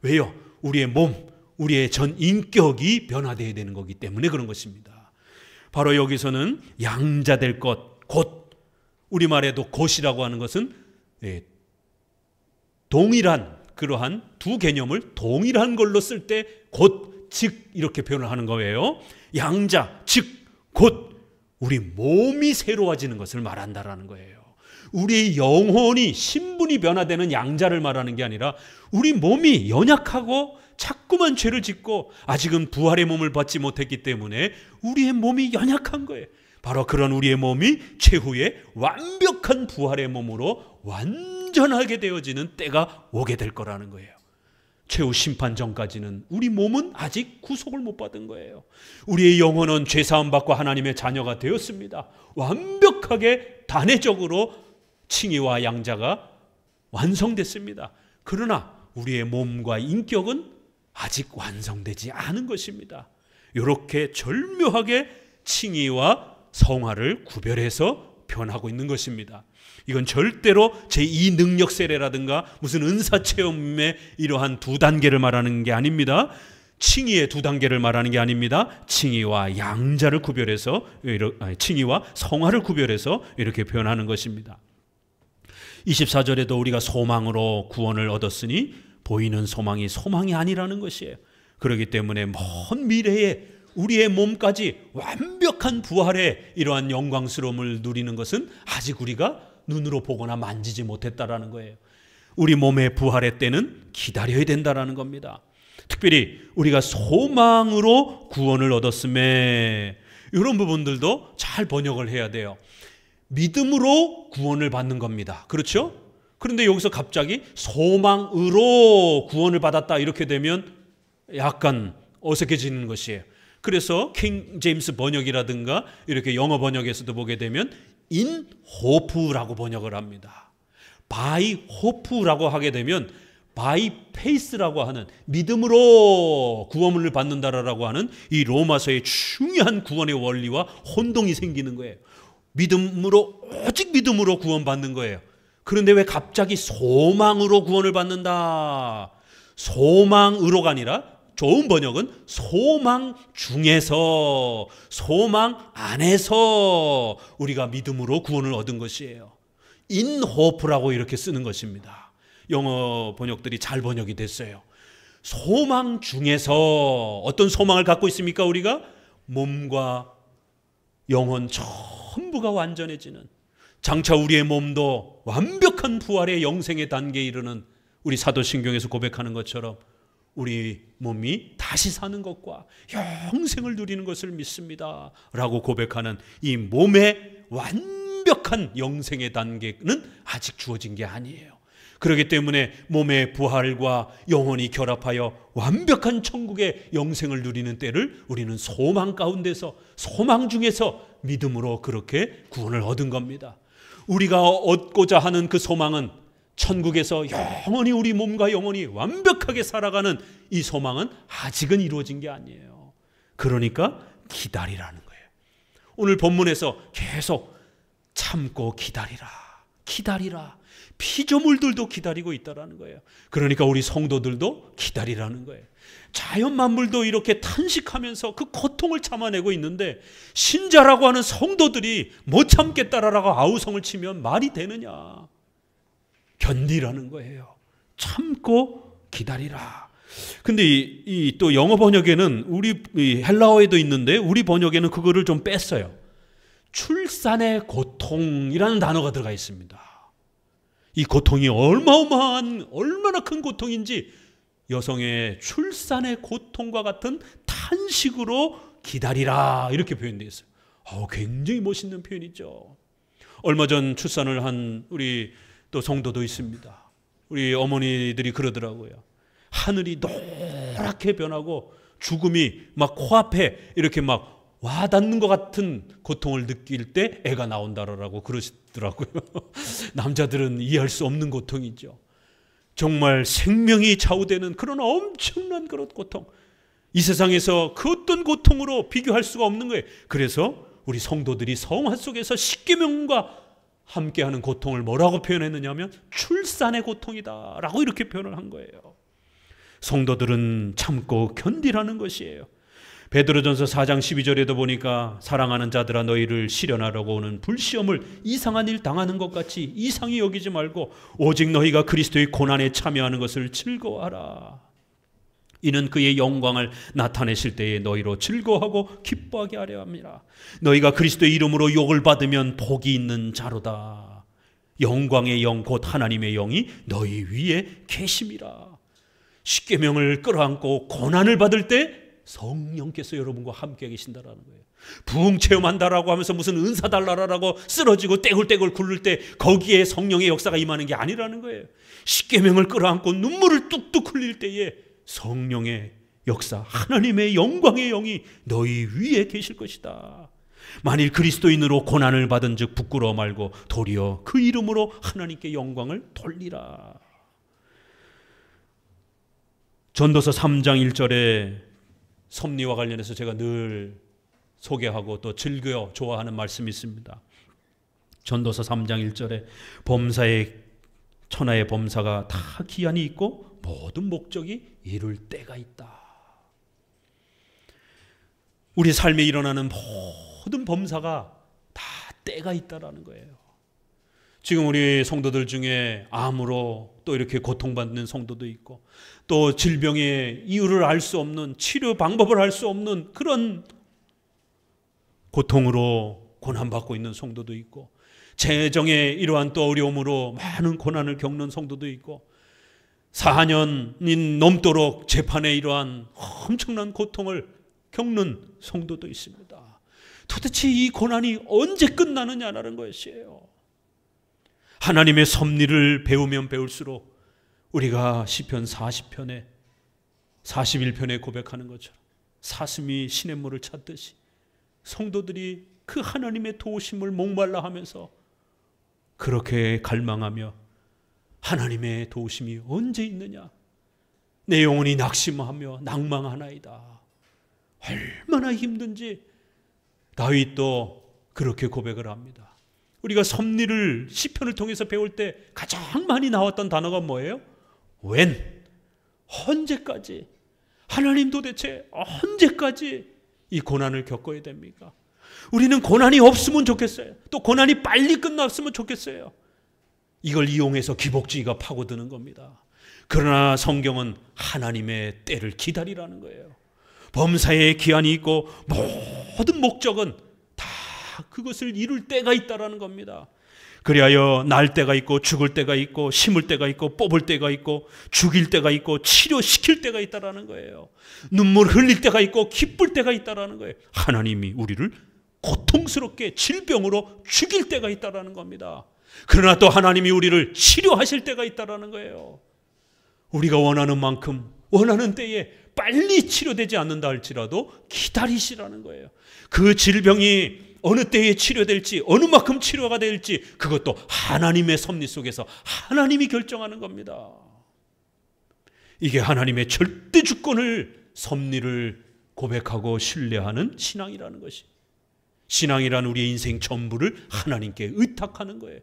왜요? 우리의 몸, 우리의 전 인격이 변화되어야 되는 거기 때문에 그런 것입니다. 바로 여기서는 양자될 것, 곧 우리말에도 곧이라고 하는 것은 동일한 그러한 두 개념을 동일한 걸로 쓸 때 곧, 즉 이렇게 표현을 하는 거예요. 양자, 즉, 곧 우리 몸이 새로워지는 것을 말한다라는 거예요. 우리의 영혼이 신분이 변화되는 양자를 말하는 게 아니라 우리 몸이 연약하고 자꾸만 죄를 짓고 아직은 부활의 몸을 받지 못했기 때문에 우리의 몸이 연약한 거예요. 바로 그런 우리의 몸이 최후의 완벽한 부활의 몸으로 완전하게 되어지는 때가 오게 될 거라는 거예요. 최후 심판 전까지는 우리 몸은 아직 구속을 못 받은 거예요. 우리의 영혼은 죄사함 받고 하나님의 자녀가 되었습니다. 완벽하게 단회적으로 칭의와 양자가 완성됐습니다. 그러나 우리의 몸과 인격은 아직 완성되지 않은 것입니다. 이렇게 절묘하게 칭의와 성화를 구별해서 표현하고 있는 것입니다. 이건 절대로 제2 능력 세례라든가 무슨 은사 체험의 이러한 두 단계를 말하는 게 아닙니다. 칭의의 두 단계를 말하는 게 아닙니다. 칭의와 양자를 구별해서, 칭의와 성화를 구별해서 이렇게 표현하는 것입니다. 24절에도 우리가 소망으로 구원을 얻었으니 보이는 소망이 소망이 아니라는 것이에요. 그렇기 때문에 먼 미래에 우리의 몸까지 완벽한 부활의 이러한 영광스러움을 누리는 것은 아직 우리가 눈으로 보거나 만지지 못했다라는 거예요. 우리 몸의 부활의 때는 기다려야 된다라는 겁니다. 특별히 우리가 소망으로 구원을 얻었음에 이런 부분들도 잘 번역을 해야 돼요. 믿음으로 구원을 받는 겁니다. 그렇죠? 그런데 여기서 갑자기 소망으로 구원을 받았다 이렇게 되면 약간 어색해지는 것이에요. 그래서 킹 제임스 번역이라든가 이렇게 영어 번역에서도 보게 되면 in hope라고 번역을 합니다. by hope라고 하게 되면 by faith라고 하는 믿음으로 구원을 받는다라고 하는 이 로마서의 중요한 구원의 원리와 혼동이 생기는 거예요. 믿음으로, 오직 믿음으로 구원받는 거예요. 그런데 왜 갑자기 소망으로 구원을 받는다? 소망으로가 아니라 좋은 번역은 소망 중에서, 소망 안에서 우리가 믿음으로 구원을 얻은 것이에요. In hope라고 이렇게 쓰는 것입니다. 영어 번역들이 잘 번역이 됐어요. 소망 중에서 어떤 소망을 갖고 있습니까? 우리가 몸과 영혼 전부가 완전해지는, 장차 우리의 몸도 완벽한 부활의 영생의 단계에 이르는, 우리 사도신경에서 고백하는 것처럼 우리 몸이 다시 사는 것과 영생을 누리는 것을 믿습니다 라고 고백하는 이 몸의 완벽한 영생의 단계는 아직 주어진 게 아니에요. 그렇기 때문에 몸의 부활과 영혼이 결합하여 완벽한 천국의 영생을 누리는 때를 우리는 소망 가운데서, 소망 중에서 믿음으로 그렇게 구원을 얻은 겁니다. 우리가 얻고자 하는 그 소망은 천국에서 영원히 우리 몸과 영혼이 완벽하게 살아가는 이 소망은 아직은 이루어진 게 아니에요. 그러니까 기다리라는 거예요. 오늘 본문에서 계속 참고 기다리라, 기다리라. 피조물들도 기다리고 있다라는 거예요. 그러니까 우리 성도들도 기다리라는 거예요. 자연 만물도 이렇게 탄식하면서 그 고통을 참아내고 있는데 신자라고 하는 성도들이 못 참겠다라고 아우성을 치면 말이 되느냐. 견디라는 거예요. 참고 기다리라. 근데 이 또 영어 번역에는 우리 헬라어에도 있는데 우리 번역에는 그거를 좀 뺐어요. 출산의 고통이라는 단어가 들어가 있습니다. 이 고통이 얼마나 큰 고통인지 여성의 출산의 고통과 같은 탄식으로 기다리라 이렇게 표현되어 있어요. 굉장히 멋있는 표현이죠. 얼마 전 출산을 한 우리 또 성도도 있습니다. 우리 어머니들이 그러더라고요. 하늘이 노랗게 변하고 죽음이 막 코앞에 이렇게 막 와닿는 것 같은 고통을 느낄 때 애가 나온다라고 그러시더라고요. 남자들은 이해할 수 없는 고통이죠. 정말 생명이 좌우되는 그런 엄청난 그런 고통, 이 세상에서 그 어떤 고통으로 비교할 수가 없는 거예요. 그래서 우리 성도들이 성화 속에서 십계명과 함께하는 고통을 뭐라고 표현했느냐 하면 출산의 고통이다 라고 이렇게 표현을 한 거예요. 성도들은 참고 견디라는 것이에요. 베드로전서 4장 12절에도 보니까 사랑하는 자들아 너희를 시련하려고 오는 불시험을 이상한 일 당하는 것 같이 이상히 여기지 말고 오직 너희가 그리스도의 고난에 참여하는 것을 즐거워하라. 이는 그의 영광을 나타내실 때에 너희로 즐거워하고 기뻐하게 하려 함이라. 너희가 그리스도의 이름으로 욕을 받으면 복이 있는 자로다. 영광의 영 곧 하나님의 영이 너희 위에 계심이라. 십계명을 끌어안고 고난을 받을 때 성령께서 여러분과 함께 계신다라는 거예요. 부흥 체험한다라고 하면서 무슨 은사 달라라고 쓰러지고 떼굴떼굴 굴를 때 거기에 성령의 역사가 임하는 게 아니라는 거예요. 십계명을 끌어안고 눈물을 뚝뚝 흘릴 때에 성령의 역사, 하나님의 영광의 영이 너희 위에 계실 것이다. 만일 그리스도인으로 고난을 받은 즉 부끄러워 말고 도리어 그 이름으로 하나님께 영광을 돌리라. 전도서 3장 1절에 섭리와 관련해서 제가 늘 소개하고 또 즐겨 좋아하는 말씀이 있습니다. 전도서 3장 1절에 범사의 천하의 범사가 다 기한이 있고 모든 목적이 이룰 때가 있다. 우리 삶에 일어나는 모든 범사가 다 때가 있다라는 거예요. 지금 우리 성도들 중에 암으로 또 이렇게 고통받는 성도도 있고 또 질병의 이유를 알 수 없는 치료 방법을 알 수 없는 그런 고통으로 고난받고 있는 성도도 있고 재정의 이러한 또 어려움으로 많은 고난을 겪는 성도도 있고 4년이 넘도록 재판에 이러한 엄청난 고통을 겪는 성도도 있습니다. 도대체 이 고난이 언제 끝나느냐라는 것이에요. 하나님의 섭리를 배우면 배울수록 우리가 시편 40편에 41편에 고백하는 것처럼 사슴이 시냇물을 찾듯이 성도들이 그 하나님의 도우심을 목말라 하면서 그렇게 갈망하며 하나님의 도우심이 언제 있느냐, 내 영혼이 낙심하며 낭망하나이다. 얼마나 힘든지 다윗도 그렇게 고백을 합니다. 우리가 섭리를 시편을 통해서 배울 때 가장 많이 나왔던 단어가 뭐예요? When? 언제까지? 하나님 도대체 언제까지 이 고난을 겪어야 됩니까? 우리는 고난이 없으면 좋겠어요. 또 고난이 빨리 끝났으면 좋겠어요. 이걸 이용해서 기복주의가 파고드는 겁니다. 그러나 성경은 하나님의 때를 기다리라는 거예요. 범사에 기한이 있고 모든 목적은 다 그것을 이룰 때가 있다라는 겁니다. 그리하여 날 때가 있고 죽을 때가 있고 심을 때가 있고 뽑을 때가 있고 죽일 때가 있고 치료시킬 때가 있다라는 거예요. 눈물 흘릴 때가 있고 기쁠 때가 있다라는 거예요. 하나님이 우리를 고통스럽게 질병으로 죽일 때가 있다라는 겁니다. 그러나 또 하나님이 우리를 치료하실 때가 있다라는 거예요. 우리가 원하는 만큼 원하는 때에 빨리 치료되지 않는다 할지라도 기다리시라는 거예요. 그 질병이 어느 때에 치료될지 어느 만큼 치료가 될지 그것도 하나님의 섭리 속에서 하나님이 결정하는 겁니다. 이게 하나님의 절대 주권을 섭리를 고백하고 신뢰하는 신앙이라는 것이, 신앙이란 우리의 인생 전부를 하나님께 의탁하는 거예요.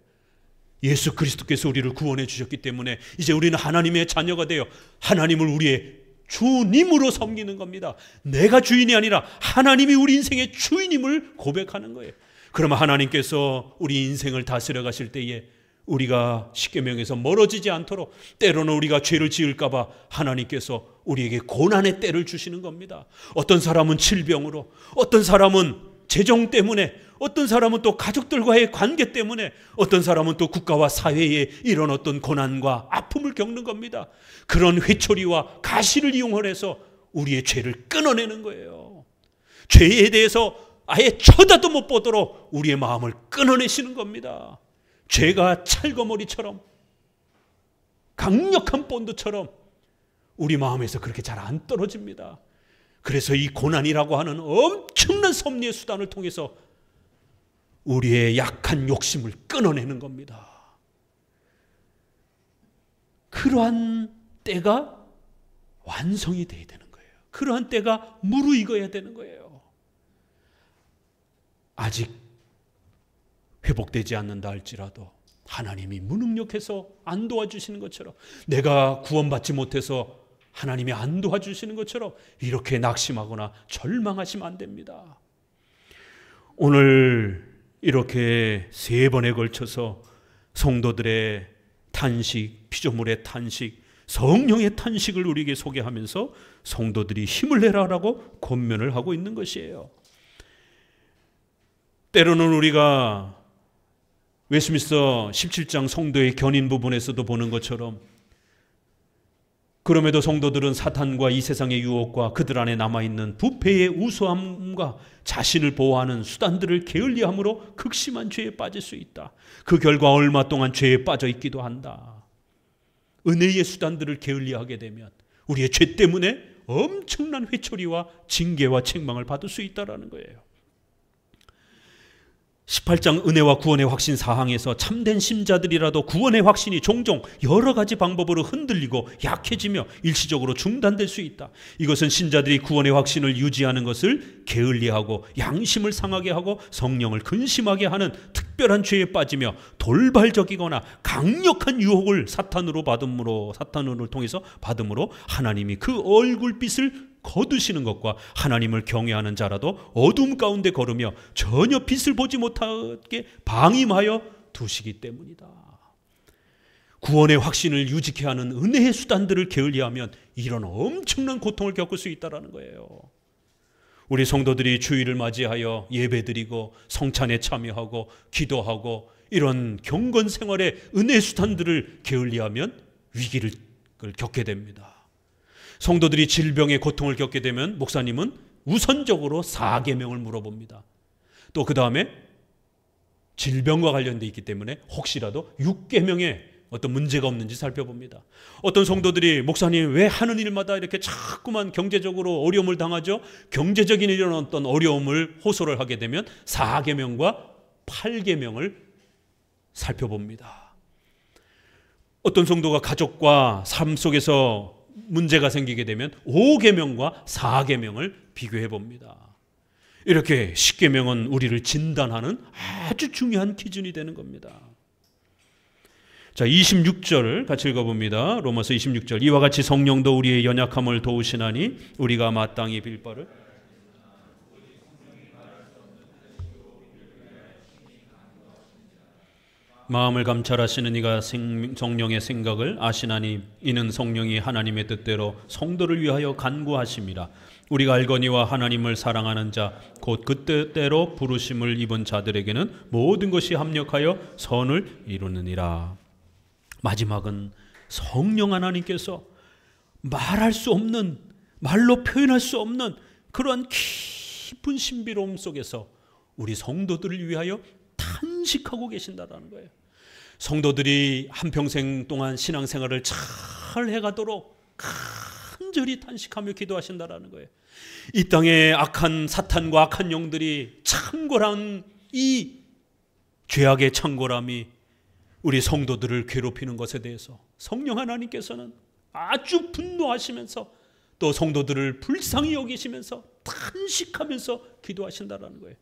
예수 그리스도께서 우리를 구원해 주셨기 때문에 이제 우리는 하나님의 자녀가 되어 하나님을 우리의 주님으로 섬기는 겁니다. 내가 주인이 아니라 하나님이 우리 인생의 주인임을 고백하는 거예요. 그러면 하나님께서 우리 인생을 다스려 가실 때에 우리가 십계명에서 멀어지지 않도록, 때로는 우리가 죄를 지을까 봐 하나님께서 우리에게 고난의 때를 주시는 겁니다. 어떤 사람은 질병으로, 어떤 사람은 재정 때문에, 어떤 사람은 또 가족들과의 관계 때문에, 어떤 사람은 또 국가와 사회에 이런 어떤 고난과 아픔을 겪는 겁니다. 그런 회초리와 가시를 이용해서 우리의 죄를 끊어내는 거예요. 죄에 대해서 아예 쳐다도 못 보도록 우리의 마음을 끊어내시는 겁니다. 죄가 찰거머리처럼, 강력한 본드처럼 우리 마음에서 그렇게 잘 안 떨어집니다. 그래서 이 고난이라고 하는 엄청난 섭리의 수단을 통해서 우리의 약한 욕심을 끊어내는 겁니다. 그러한 때가 완성이 돼야 되는 거예요. 그러한 때가 무르익어야 되는 거예요. 아직 회복되지 않는다 할지라도 하나님이 무능력해서 안 도와주시는 것처럼, 내가 구원받지 못해서 하나님이 안 도와주시는 것처럼 이렇게 낙심하거나 절망하시면 안 됩니다. 오늘 이렇게 3번에 걸쳐서 성도들의 탄식, 피조물의 탄식, 성령의 탄식을 우리에게 소개하면서 성도들이 힘을 내라라고 권면을 하고 있는 것이에요. 때로는 우리가 웨스트민스터 17장 성도의 견인 부분에서도 보는 것처럼, 그럼에도 성도들은 사탄과 이 세상의 유혹과 그들 안에 남아있는 부패의 우수함과 자신을 보호하는 수단들을 게을리함으로 극심한 죄에 빠질 수 있다. 그 결과 얼마 동안 죄에 빠져 있기도 한다. 은혜의 수단들을 게을리하게 되면 우리의 죄 때문에 엄청난 회초리와 징계와 책망을 받을 수 있다는 거예요. 18장 은혜와 구원의 확신 사항에서 참된 신자들이라도 구원의 확신이 종종 여러 가지 방법으로 흔들리고 약해지며 일시적으로 중단될 수 있다. 이것은 신자들이 구원의 확신을 유지하는 것을 게을리하고 양심을 상하게 하고 성령을 근심하게 하는 특별한 죄에 빠지며 돌발적이거나 강력한 유혹을 사탄을 통해서 받음으로 하나님이 그 얼굴빛을 거두시는 것과 하나님을 경외하는 자라도 어둠 가운데 걸으며 전혀 빛을 보지 못하게 방임하여 두시기 때문이다. 구원의 확신을 유지케 하는 은혜의 수단들을 게을리하면 이런 엄청난 고통을 겪을 수 있다는 거예요. 우리 성도들이 주일을 맞이하여 예배드리고 성찬에 참여하고 기도하고 이런 경건 생활의 은혜의 수단들을 게을리하면 위기를 겪게 됩니다. 성도들이 질병의 고통을 겪게 되면 목사님은 우선적으로 4계명을 물어봅니다. 또 그 다음에 질병과 관련되어 있기 때문에 혹시라도 6계명에 어떤 문제가 없는지 살펴봅니다. 어떤 성도들이 목사님 왜 하는 일마다 이렇게 자꾸만 경제적으로 어려움을 당하죠? 경제적인 이런 어떤 어려움을 호소를 하게 되면 4계명과 8계명을 살펴봅니다. 어떤 성도가 가족과 삶 속에서 문제가 생기게 되면 5계명과 4계명을 비교해 봅니다. 이렇게 10계명은 우리를 진단하는 아주 중요한 기준이 되는 겁니다. 자, 26절 같이 읽어봅니다. 로마서 26절. 이와 같이 성령도 우리의 연약함을 도우시나니 우리가 마땅히 빌 바를 마음을 감찰하시는 이가 성령의 생각을 아시나니 이는 성령이 하나님의 뜻대로 성도를 위하여 간구하심이라. 우리가 알거니와 하나님을 사랑하는 자 곧 그 뜻대로 부르심을 입은 자들에게는 모든 것이 합력하여 선을 이루느니라. 마지막은 성령 하나님께서 말할 수 없는, 말로 표현할 수 없는 그러한 깊은 신비로움 속에서 우리 성도들을 위하여 탄식하고 계신다라는 거예요. 성도들이 한평생 동안 신앙생활을 잘 해가도록 간절히 탄식하며 기도하신다라는 거예요. 이 땅에 악한 사탄과 악한 영들이 창궐한 이 죄악의 창궐함이 우리 성도들을 괴롭히는 것에 대해서 성령 하나님께서는 아주 분노하시면서 또 성도들을 불쌍히 여기시면서 탄식하면서 기도하신다라는 거예요.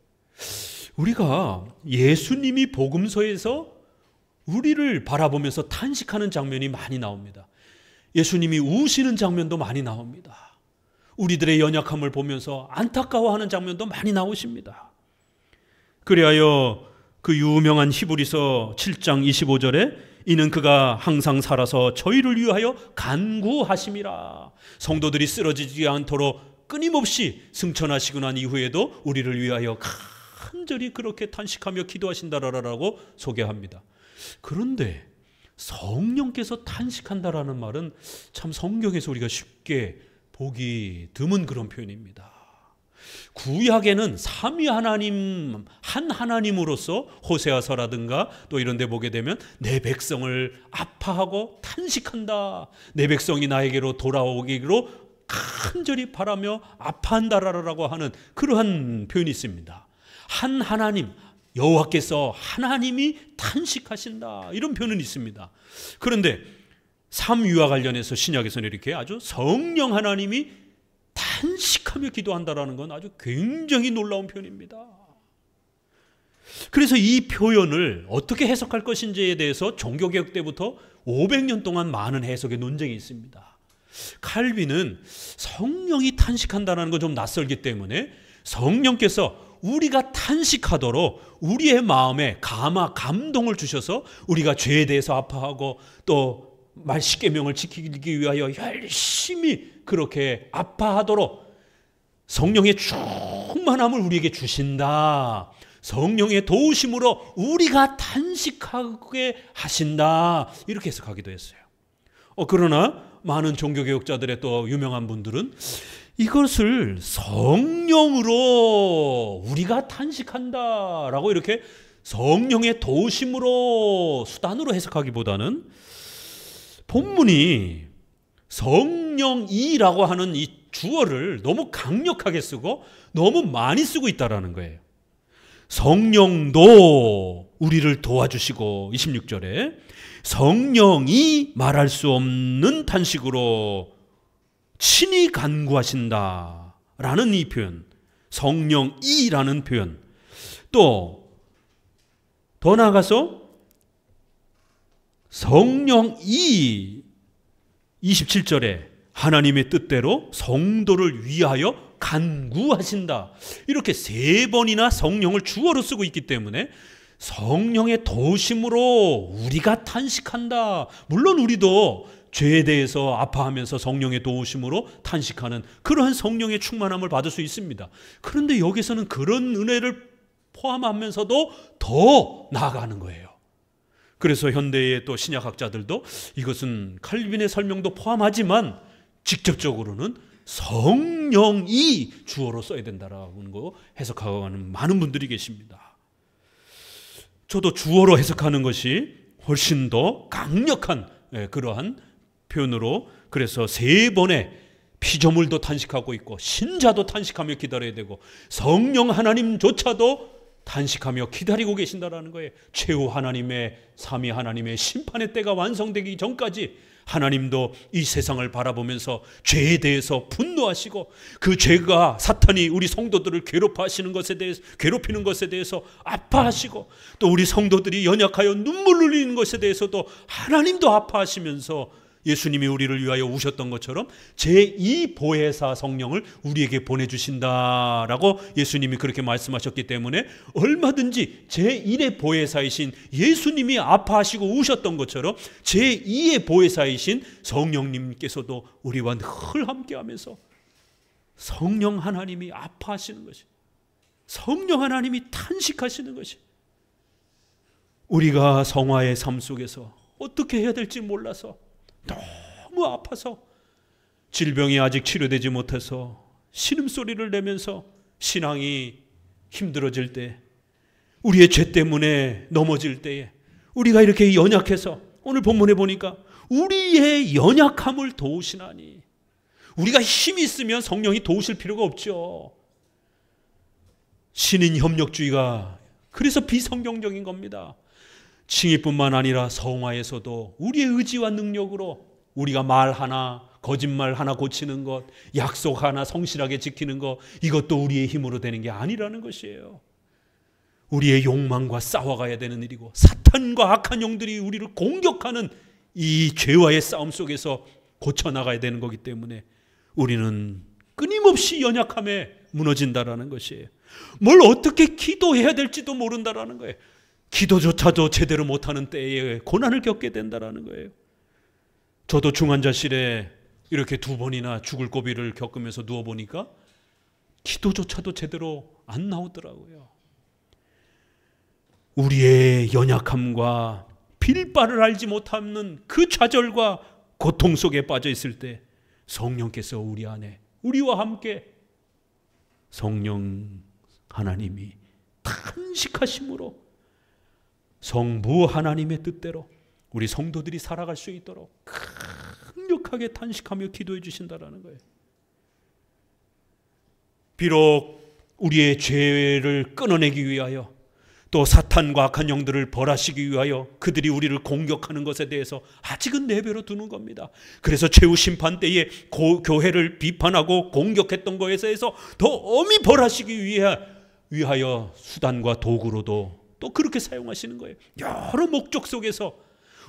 우리가 예수님이 복음서에서 우리를 바라보면서 탄식하는 장면이 많이 나옵니다. 예수님이 우시는 장면도 많이 나옵니다. 우리들의 연약함을 보면서 안타까워하는 장면도 많이 나오십니다. 그리하여 그 유명한 히브리서 7장 25절에 이는 그가 항상 살아서 저희를 위하여 간구하심이라. 성도들이 쓰러지지 않도록 끊임없이 승천하시고 난 이후에도 우리를 위하여 간절히 그렇게 탄식하며 기도하신다라고 소개합니다. 그런데 성령께서 탄식한다라는 말은 참 성경에서 우리가 쉽게 보기 드문 그런 표현입니다. 구약에는 삼위 하나님, 한 하나님으로서 호세아서라든가 또 이런 데 보게 되면 내 백성을 아파하고 탄식한다, 내 백성이 나에게로 돌아오기로 간절히 바라며 아파한다라고 하는 그러한 표현이 있습니다. 한 하나님, 여호와께서 하나님이 탄식하신다, 이런 표현은 있습니다. 그런데 삼위와 관련해서 신약에서는 이렇게 아주 성령 하나님이 탄식하며 기도한다라는 건 아주 굉장히 놀라운 표현입니다. 그래서 이 표현을 어떻게 해석할 것인지에 대해서 종교개혁 때부터 500년 동안 많은 해석의 논쟁이 있습니다. 칼빈은 성령이 탄식한다는 건 좀 낯설기 때문에 성령께서 우리가 탄식하도록 우리의 마음에 감동을 주셔서 우리가 죄에 대해서 아파하고 또 십계명을 지키기 위하여 열심히 그렇게 아파하도록 성령의 충만함을 우리에게 주신다. 성령의 도우심으로 우리가 탄식하게 하신다, 이렇게 해석하기도 했어요. 그러나 많은 종교개혁자들의 또 유명한 분들은 이것을 성령으로 우리가 탄식한다라고 이렇게 성령의 도우심으로 수단으로 해석하기보다는 본문이 성령이라고 하는 이 주어를 너무 강력하게 쓰고 너무 많이 쓰고 있다라는 거예요. 성령도 우리를 도와주시고 26절에 성령이 말할 수 없는 탄식으로 친히 간구하신다라는 이 표현, 성령이라는 표현, 또 더 나아가서 성령이 27절에 하나님의 뜻대로 성도를 위하여 간구하신다, 이렇게 3번이나 성령을 주어로 쓰고 있기 때문에 성령의 도우심으로 우리가 탄식한다. 물론 우리도 죄에 대해서 아파하면서 성령의 도우심으로 탄식하는 그러한 성령의 충만함을 받을 수 있습니다. 그런데 여기서는 그런 은혜를 포함하면서도 더 나아가는 거예요. 그래서 현대의 또 신약학자들도 이것은 칼빈의 설명도 포함하지만 직접적으로는 성령이 주어로 써야 된다라는 거 해석하는 많은 분들이 계십니다. 저도 주어로 해석하는 것이 훨씬 더 강력한 그러한 표현으로, 그래서 3번의 피조물도 탄식하고 있고 신자도 탄식하며 기다려야 되고 성령 하나님조차도 탄식하며 기다리고 계신다라는 거예요. 최후 하나님의, 삼위 하나님의 심판의 때가 완성되기 전까지 하나님도 이 세상을 바라보면서 죄에 대해서 분노하시고 그 죄가 사탄이 우리 성도들을 괴롭히는 것에 대해서 아파하시고 또 우리 성도들이 연약하여 눈물 흘리는 것에 대해서도 하나님도 아파하시면서 예수님이 우리를 위하여 우셨던 것처럼 제2보혜사 성령을 우리에게 보내주신다라고 예수님이 그렇게 말씀하셨기 때문에 얼마든지 제1의 보혜사이신 예수님이 아파하시고 우셨던 것처럼 제2의 보혜사이신 성령님께서도 우리와 늘 함께하면서 성령 하나님이 아파하시는 것이, 성령 하나님이 탄식하시는 것이, 우리가 성화의 삶 속에서 어떻게 해야 될지 몰라서 너무 아파서 질병이 아직 치료되지 못해서 신음소리를 내면서 신앙이 힘들어질 때, 우리의 죄 때문에 넘어질 때에 우리가 이렇게 연약해서 오늘 본문에 보니까 우리의 연약함을 도우시나니, 우리가 힘이 있으면 성령이 도우실 필요가 없죠. 신인 협력주의가 그래서 비성경적인 겁니다. 칭의뿐만 아니라 성화에서도 우리의 의지와 능력으로 우리가 말 하나, 거짓말 하나 고치는 것, 약속 하나 성실하게 지키는 것, 이것도 우리의 힘으로 되는 게 아니라는 것이에요. 우리의 욕망과 싸워가야 되는 일이고 사탄과 악한 영들이 우리를 공격하는 이 죄와의 싸움 속에서 고쳐나가야 되는 거기 때문에 우리는 끊임없이 연약함에 무너진다라는 것이에요. 뭘 어떻게 기도해야 될지도 모른다라는 거예요. 기도조차도 제대로 못하는 때에 고난을 겪게 된다라는 거예요. 저도 중환자실에 이렇게 2번이나 죽을 고비를 겪으면서 누워보니까 기도조차도 제대로 안 나오더라고요. 우리의 연약함과 빌 바를 알지 못하는 그 좌절과 고통 속에 빠져 있을 때 성령께서 우리 안에, 우리와 함께 성령 하나님이 탄식하심으로 성부 하나님의 뜻대로 우리 성도들이 살아갈 수 있도록 강력하게 탄식하며 기도해 주신다라는 거예요. 비록 우리의 죄를 끊어내기 위하여 또 사탄과 악한 영들을 벌하시기 위하여 그들이 우리를 공격하는 것에 대해서 아직은 내버려 두는 겁니다. 그래서 최후 심판 때에 교회를 비판하고 공격했던 것에 대해서 더 엄히 벌하시기 위하여 수단과 도구로도 또 그렇게 사용하시는 거예요. 여러 목적 속에서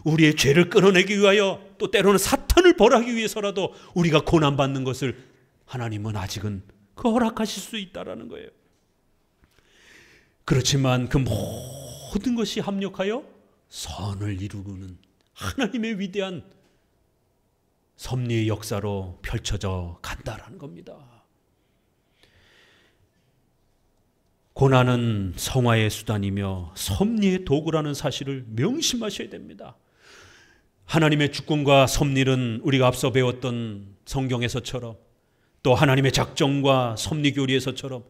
우리의 죄를 끊어내기 위하여 또 때로는 사탄을 벌하기 위해서라도 우리가 고난받는 것을 하나님은 아직은 허락하실 수 있다라는 거예요. 그렇지만 그 모든 것이 합력하여 선을 이루는 하나님의 위대한 섭리의 역사로 펼쳐져 간다라는 겁니다. 고난은 성화의 수단이며 섭리의 도구라는 사실을 명심하셔야 됩니다. 하나님의 주권과 섭리는 우리가 앞서 배웠던 성경에서처럼 또 하나님의 작정과 섭리 교리에서처럼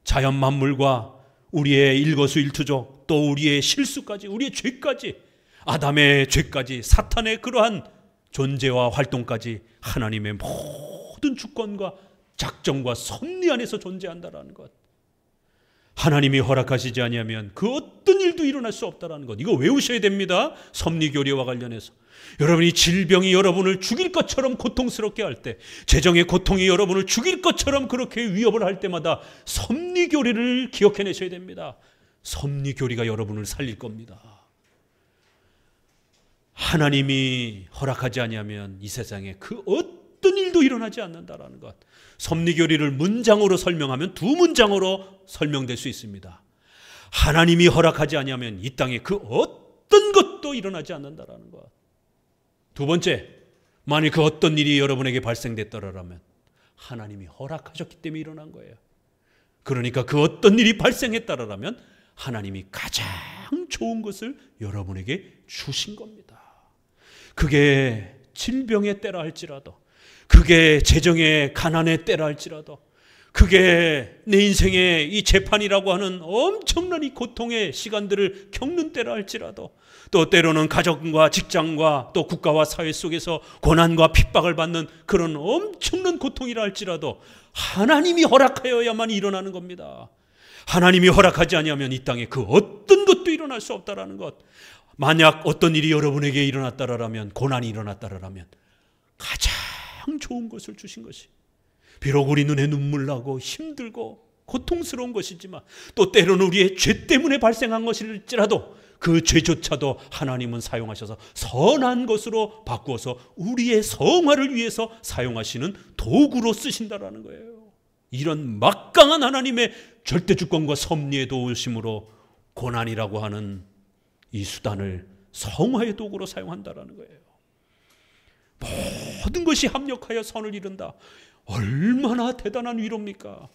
자연 만물과 우리의 일거수일투족 또 우리의 실수까지 우리의 죄까지 아담의 죄까지 사탄의 그러한 존재와 활동까지 하나님의 모든 주권과 작정과 섭리 안에서 존재한다라는 것. 하나님이 허락하시지 아니하면 그 어떤 일도 일어날 수 없다라는 것. 이거 외우셔야 됩니다. 섭리 교리와 관련해서. 여러분이 질병이 여러분을 죽일 것처럼 고통스럽게 할 때, 재정의 고통이 여러분을 죽일 것처럼 그렇게 위협을 할 때마다 섭리 교리를 기억해내셔야 됩니다. 섭리 교리가 여러분을 살릴 겁니다. 하나님이 허락하지 아니하면 이 세상에 그 어떤 일도 일어나지 않는다라는 것. 섭리 교리를 문장으로 설명하면 두 문장으로 설명될 수 있습니다. 하나님이 허락하지 아니하면 이 땅에 그 어떤 것도 일어나지 않는다라는 것. 두 번째, 만일 그 어떤 일이 여러분에게 발생됐더라면 하나님이 허락하셨기 때문에 일어난 거예요. 그러니까 그 어떤 일이 발생했더라면 하나님이 가장 좋은 것을 여러분에게 주신 겁니다. 그게 질병의 때라 할지라도, 그게 재정의 가난의 때라 할지라도, 그게 내 인생의 이 재판이라고 하는 엄청난 이 고통의 시간들을 겪는 때라 할지라도, 또 때로는 가정과 직장과 또 국가와 사회 속에서 고난과 핍박을 받는 그런 엄청난 고통이라 할지라도 하나님이 허락하여야만 일어나는 겁니다. 하나님이 허락하지 아니하면 이 땅에 그 어떤 것도 일어날 수 없다라는 것. 만약 어떤 일이 여러분에게 일어났다라면, 고난이 일어났다라면 가장 좋은 것을 주신 것이, 비록 우리 눈에 눈물 나고 힘들고 고통스러운 것이지만 또 때로는 우리의 죄 때문에 발생한 것일지라도 그 죄조차도 하나님은 사용하셔서 선한 것으로 바꾸어서 우리의 성화를 위해서 사용하시는 도구로 쓰신다라는 거예요. 이런 막강한 하나님의 절대주권과 섭리의 도우심으로 고난이라고 하는 이 수단을 성화의 도구로 사용한다라는 거예요. 모든 것이 합력하여 선을 이룬다. 얼마나 대단한 위로입니까?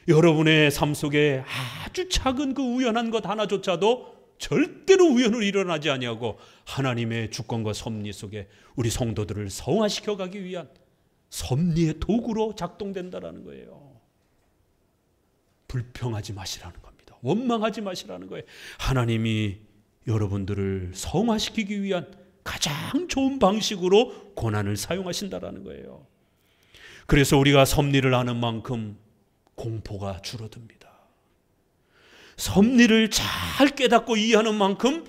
여러분의 삶 속에 아주 작은 그 우연한 것 하나조차도 절대로 우연으로 일어나지 아니하고 하나님의 주권과 섭리 속에 우리 성도들을 성화시켜 가기 위한 섭리의 도구로 작동된다라는 거예요. 불평하지 마시라는 겁니다. 원망하지 마시라는 거예요. 하나님이 여러분들을 성화시키기 위한 가장 좋은 방식으로 고난을 사용하신다라는 거예요. 그래서 우리가 섭리를 아는 만큼 공포가 줄어듭니다. 섭리를 잘 깨닫고 이해하는 만큼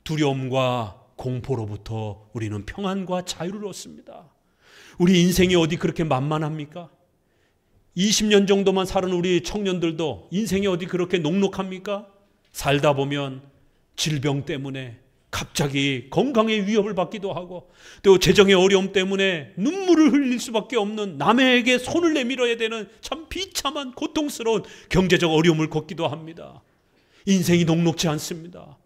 두려움과 공포로부터 우리는 평안과 자유를 얻습니다. 우리 인생이 어디 그렇게 만만합니까? 20년 정도만 사는 우리 청년들도 인생이 어디 그렇게 녹록합니까? 살다 보면 질병 때문에 갑자기 건강의 위협을 받기도 하고 또 재정의 어려움 때문에 눈물을 흘릴 수밖에 없는, 남에게 손을 내밀어야 되는 참 비참한 고통스러운 경제적 어려움을 겪기도 합니다. 인생이 녹록지 않습니다.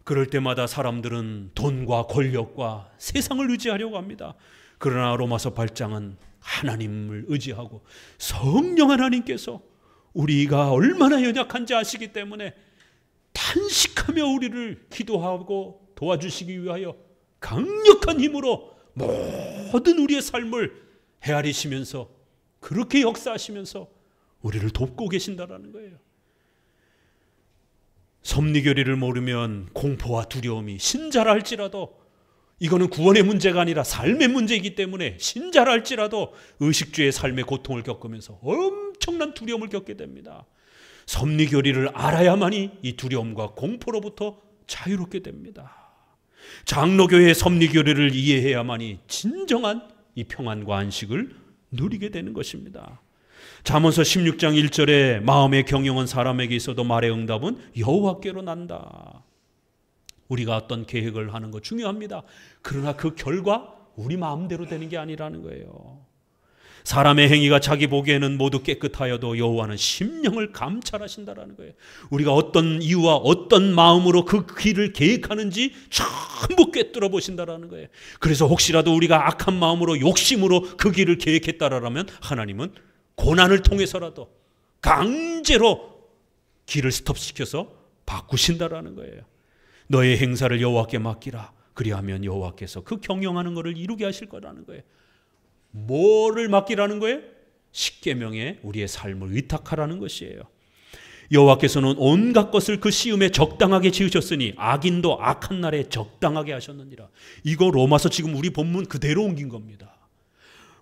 그럴 때마다 사람들은 돈과 권력과 세상을 의지하려고 합니다. 그러나 로마서 8장은 하나님을 의지하고 성령 하나님께서 우리가 얼마나 연약한지 아시기 때문에 탄식하며 우리를 기도하고 도와주시기 위하여 강력한 힘으로 모든 우리의 삶을 헤아리시면서 그렇게 역사하시면서 우리를 돕고 계신다라는 거예요. 섭리교리를 모르면 공포와 두려움이 신자라 할지라도 이거는 구원의 문제가 아니라 삶의 문제이기 때문에 신자랄지라도 의식주의 삶의 고통을 겪으면서 엄청난 두려움을 겪게 됩니다. 섭리교리를 알아야만이 이 두려움과 공포로부터 자유롭게 됩니다. 장로교회의 섭리교리를 이해해야만이 진정한 이 평안과 안식을 누리게 되는 것입니다. 잠언서 16장 1절에 마음의 경영은 사람에게 있어도 말의 응답은 여호와께로 난다. 우리가 어떤 계획을 하는 거 중요합니다. 그러나 그 결과 우리 마음대로 되는 게 아니라는 거예요. 사람의 행위가 자기 보기에는 모두 깨끗하여도 여호와는 심령을 감찰하신다라는 거예요. 우리가 어떤 이유와 어떤 마음으로 그 길을 계획하는지 전부 꿰뚫어 보신다라는 거예요. 그래서 혹시라도 우리가 악한 마음으로 욕심으로 그 길을 계획했다라면 하나님은 고난을 통해서라도 강제로 길을 스톱시켜서 바꾸신다라는 거예요. 너의 행사를 여호와께 맡기라. 그리하면 여호와께서 그 경영하는 것을 이루게 하실 거라는 거예요. 뭐를 맡기라는 거예요? 십계명에 우리의 삶을 의탁하라는 것이에요. 여호와께서는 온갖 것을 그 시음에 적당하게 지으셨으니 악인도 악한 날에 적당하게 하셨느니라. 이거 로마서 지금 우리 본문 그대로 옮긴 겁니다.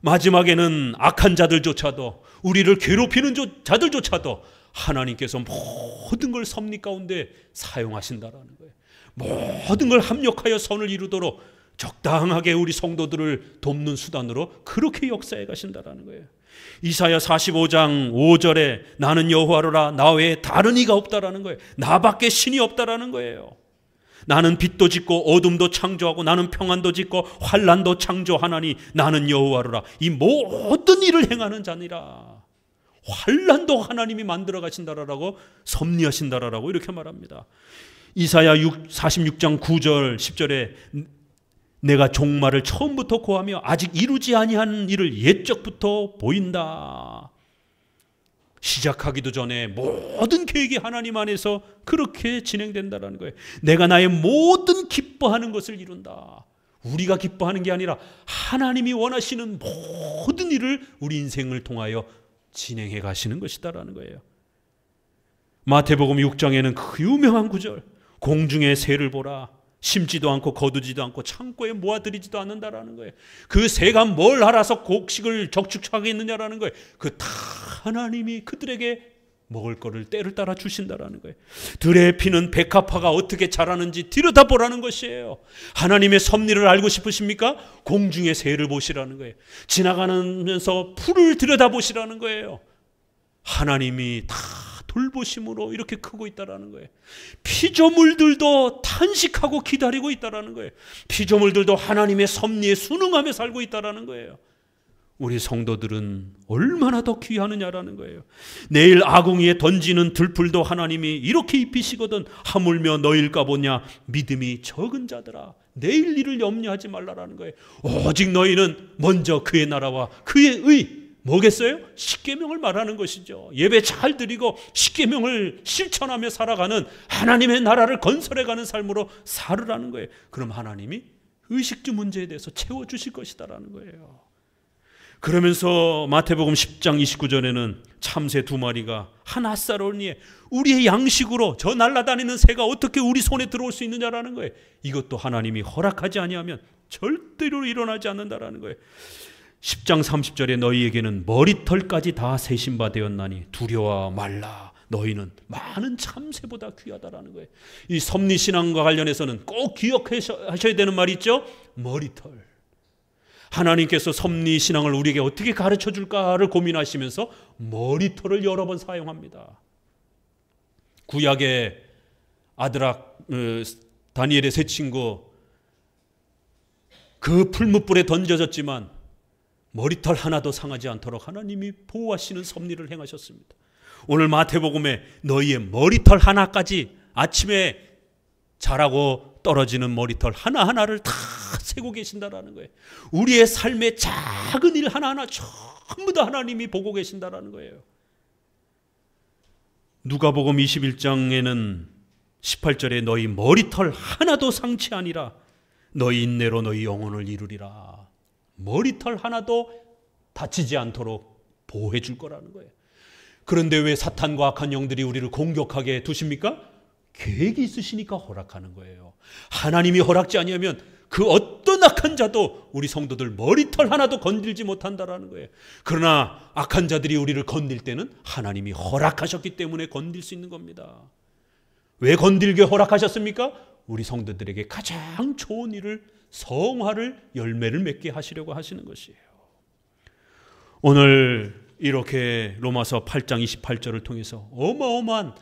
마지막에는 악한 자들조차도, 우리를 괴롭히는 자들조차도 하나님께서 모든 걸 섭리 가운데 사용하신다라는 거예요. 모든 걸 합력하여 선을 이루도록 적당하게 우리 성도들을 돕는 수단으로 그렇게 역사해 가신다라는 거예요. 이사야 45장 5절에 나는 여호와로라 나 외에 다른 이가 없다라는 거예요. 나밖에 신이 없다라는 거예요. 나는 빛도 짓고 어둠도 창조하고 나는 평안도 짓고 환난도 창조하나니 나는 여호와로라. 이 모든 일을 행하는 자니라. 환난도 하나님이 만들어 가신다라고 섭리하신다라고 이렇게 말합니다. 이사야 46장 9절 10절에 내가 종말을 처음부터 고하며 아직 이루지 아니한 일을 옛적부터 보인다. 시작하기도 전에 모든 계획이 하나님 안에서 그렇게 진행된다는 거예요. 내가 나의 모든 기뻐하는 것을 이룬다. 우리가 기뻐하는 게 아니라 하나님이 원하시는 모든 일을 우리 인생을 통하여 진행해 가시는 것이다라는 거예요. 마태복음 6장에는 그 유명한 구절, 공중의 새를 보라. 심지도 않고 거두지도 않고 창고에 모아들이지도 않는다라는 거예요. 그 새가 뭘 알아서 곡식을 적축하겠느냐라는 거예요. 그 다 하나님이 그들에게 먹을 거를 때를 따라 주신다라는 거예요. 들의 피는 백합화가 어떻게 자라는지 들여다보라는 것이에요. 하나님의 섭리를 알고 싶으십니까? 공중의 새를 보시라는 거예요. 지나가면서 풀을 들여다보시라는 거예요. 하나님이 다 돌보심으로 이렇게 크고 있다라는 거예요. 피조물들도 탄식하고 기다리고 있다라는 거예요. 피조물들도 하나님의 섭리에 순응하며 살고 있다라는 거예요. 우리 성도들은 얼마나 더 귀하느냐라는 거예요. 내일 아궁이에 던지는 들풀도 하나님이 이렇게 입히시거든 하물며 너일까 보냐 믿음이 적은 자들아 내일 일을 염려하지 말라라는 거예요. 오직 너희는 먼저 그의 나라와 그의 의 뭐겠어요? 십계명을 말하는 것이죠. 예배 잘 드리고 십계명을 실천하며 살아가는 하나님의 나라를 건설해가는 삶으로 살으라는 거예요. 그럼 하나님이 의식주 문제에 대해서 채워주실 것이다라는 거예요. 그러면서 마태복음 10장 29절에는 참새 2마리가 한 앗사로니에 우리의 양식으로 저 날아다니는 새가 어떻게 우리 손에 들어올 수 있느냐라는 거예요. 이것도 하나님이 허락하지 아니하면 절대로 일어나지 않는다라는 거예요. 10장 30절에 너희에게는 머리털까지 다 세신바 되었나니 두려워 말라. 너희는 많은 참새보다 귀하다라는 거예요. 이 섭리신앙과 관련해서는 꼭 기억하셔야 되는 말이 있죠. 머리털. 하나님께서 섭리신앙을 우리에게 어떻게 가르쳐 줄까를 고민하시면서 머리털을 여러 번 사용합니다. 구약의 아드락 다니엘의 세 친구 그 풀무불에 던져졌지만 머리털 하나도 상하지 않도록 하나님이 보호하시는 섭리를 행하셨습니다. 오늘 마태복음에 너희의 머리털 하나까지 아침에 자라고 떨어지는 머리털 하나하나를 다 세고 계신다라는 거예요. 우리의 삶의 작은 일 하나하나 전부 다 하나님이 보고 계신다라는 거예요. 누가복음 21장에는 18절에 너희 머리털 하나도 상치 아니라 너희 인내로 너희 영혼을 이루리라. 머리털 하나도 다치지 않도록 보호해 줄 거라는 거예요. 그런데 왜 사탄과 악한 영들이 우리를 공격하게 두십니까? 계획이 있으시니까 허락하는 거예요. 하나님이 허락지 아니하면 그 어떤 악한 자도 우리 성도들 머리털 하나도 건들지 못한다라는 거예요. 그러나 악한 자들이 우리를 건들 때는 하나님이 허락하셨기 때문에 건들 수 있는 겁니다. 왜 건들게 허락하셨습니까? 우리 성도들에게 가장 좋은 일을, 성화를, 열매를 맺게 하시려고 하시는 것이에요. 오늘 이렇게 로마서 8장 28절을 통해서 어마어마한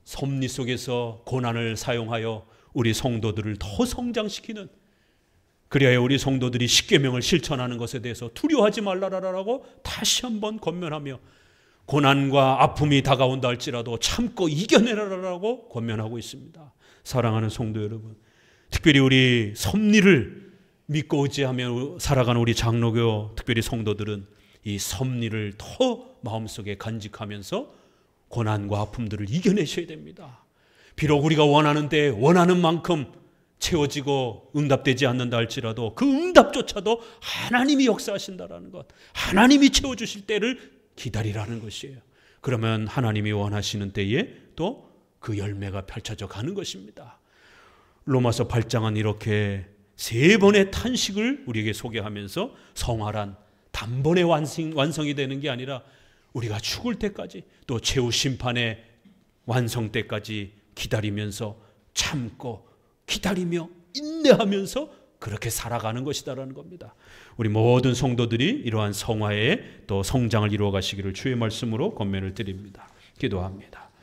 섭리 속에서 고난을 사용하여 우리 성도들을 더 성장시키는, 그래야 우리 성도들이 십계명을 실천하는 것에 대해서 두려워하지 말라라고 다시 한번 권면하며, 고난과 아픔이 다가온다 할지라도 참고 이겨내라라고 권면하고 있습니다. 사랑하는 성도 여러분, 특별히 우리 섭리를 믿고 의지하며 살아가는 우리 장로교 특별히 성도들은 이 섭리를 더 마음속에 간직하면서 고난과 아픔들을 이겨내셔야 됩니다. 비록 우리가 원하는 때 원하는 만큼 채워지고 응답되지 않는다 할지라도 그 응답조차도 하나님이 역사하신다라는 것, 하나님이 채워주실 때를 기다리라는 것이에요. 그러면 하나님이 원하시는 때에 또 그 열매가 펼쳐져 가는 것입니다. 로마서 8장은 이렇게 세 번의 탄식을 우리에게 소개하면서 성화란 단번에 완성이 되는 게 아니라 우리가 죽을 때까지, 또 최후 심판의 완성 때까지 기다리면서 참고 기다리며 인내하면서 그렇게 살아가는 것이다라는 겁니다. 우리 모든 성도들이 이러한 성화의 또 성장을 이루어 가시기를 주의 말씀으로 권면을 드립니다. 기도합니다.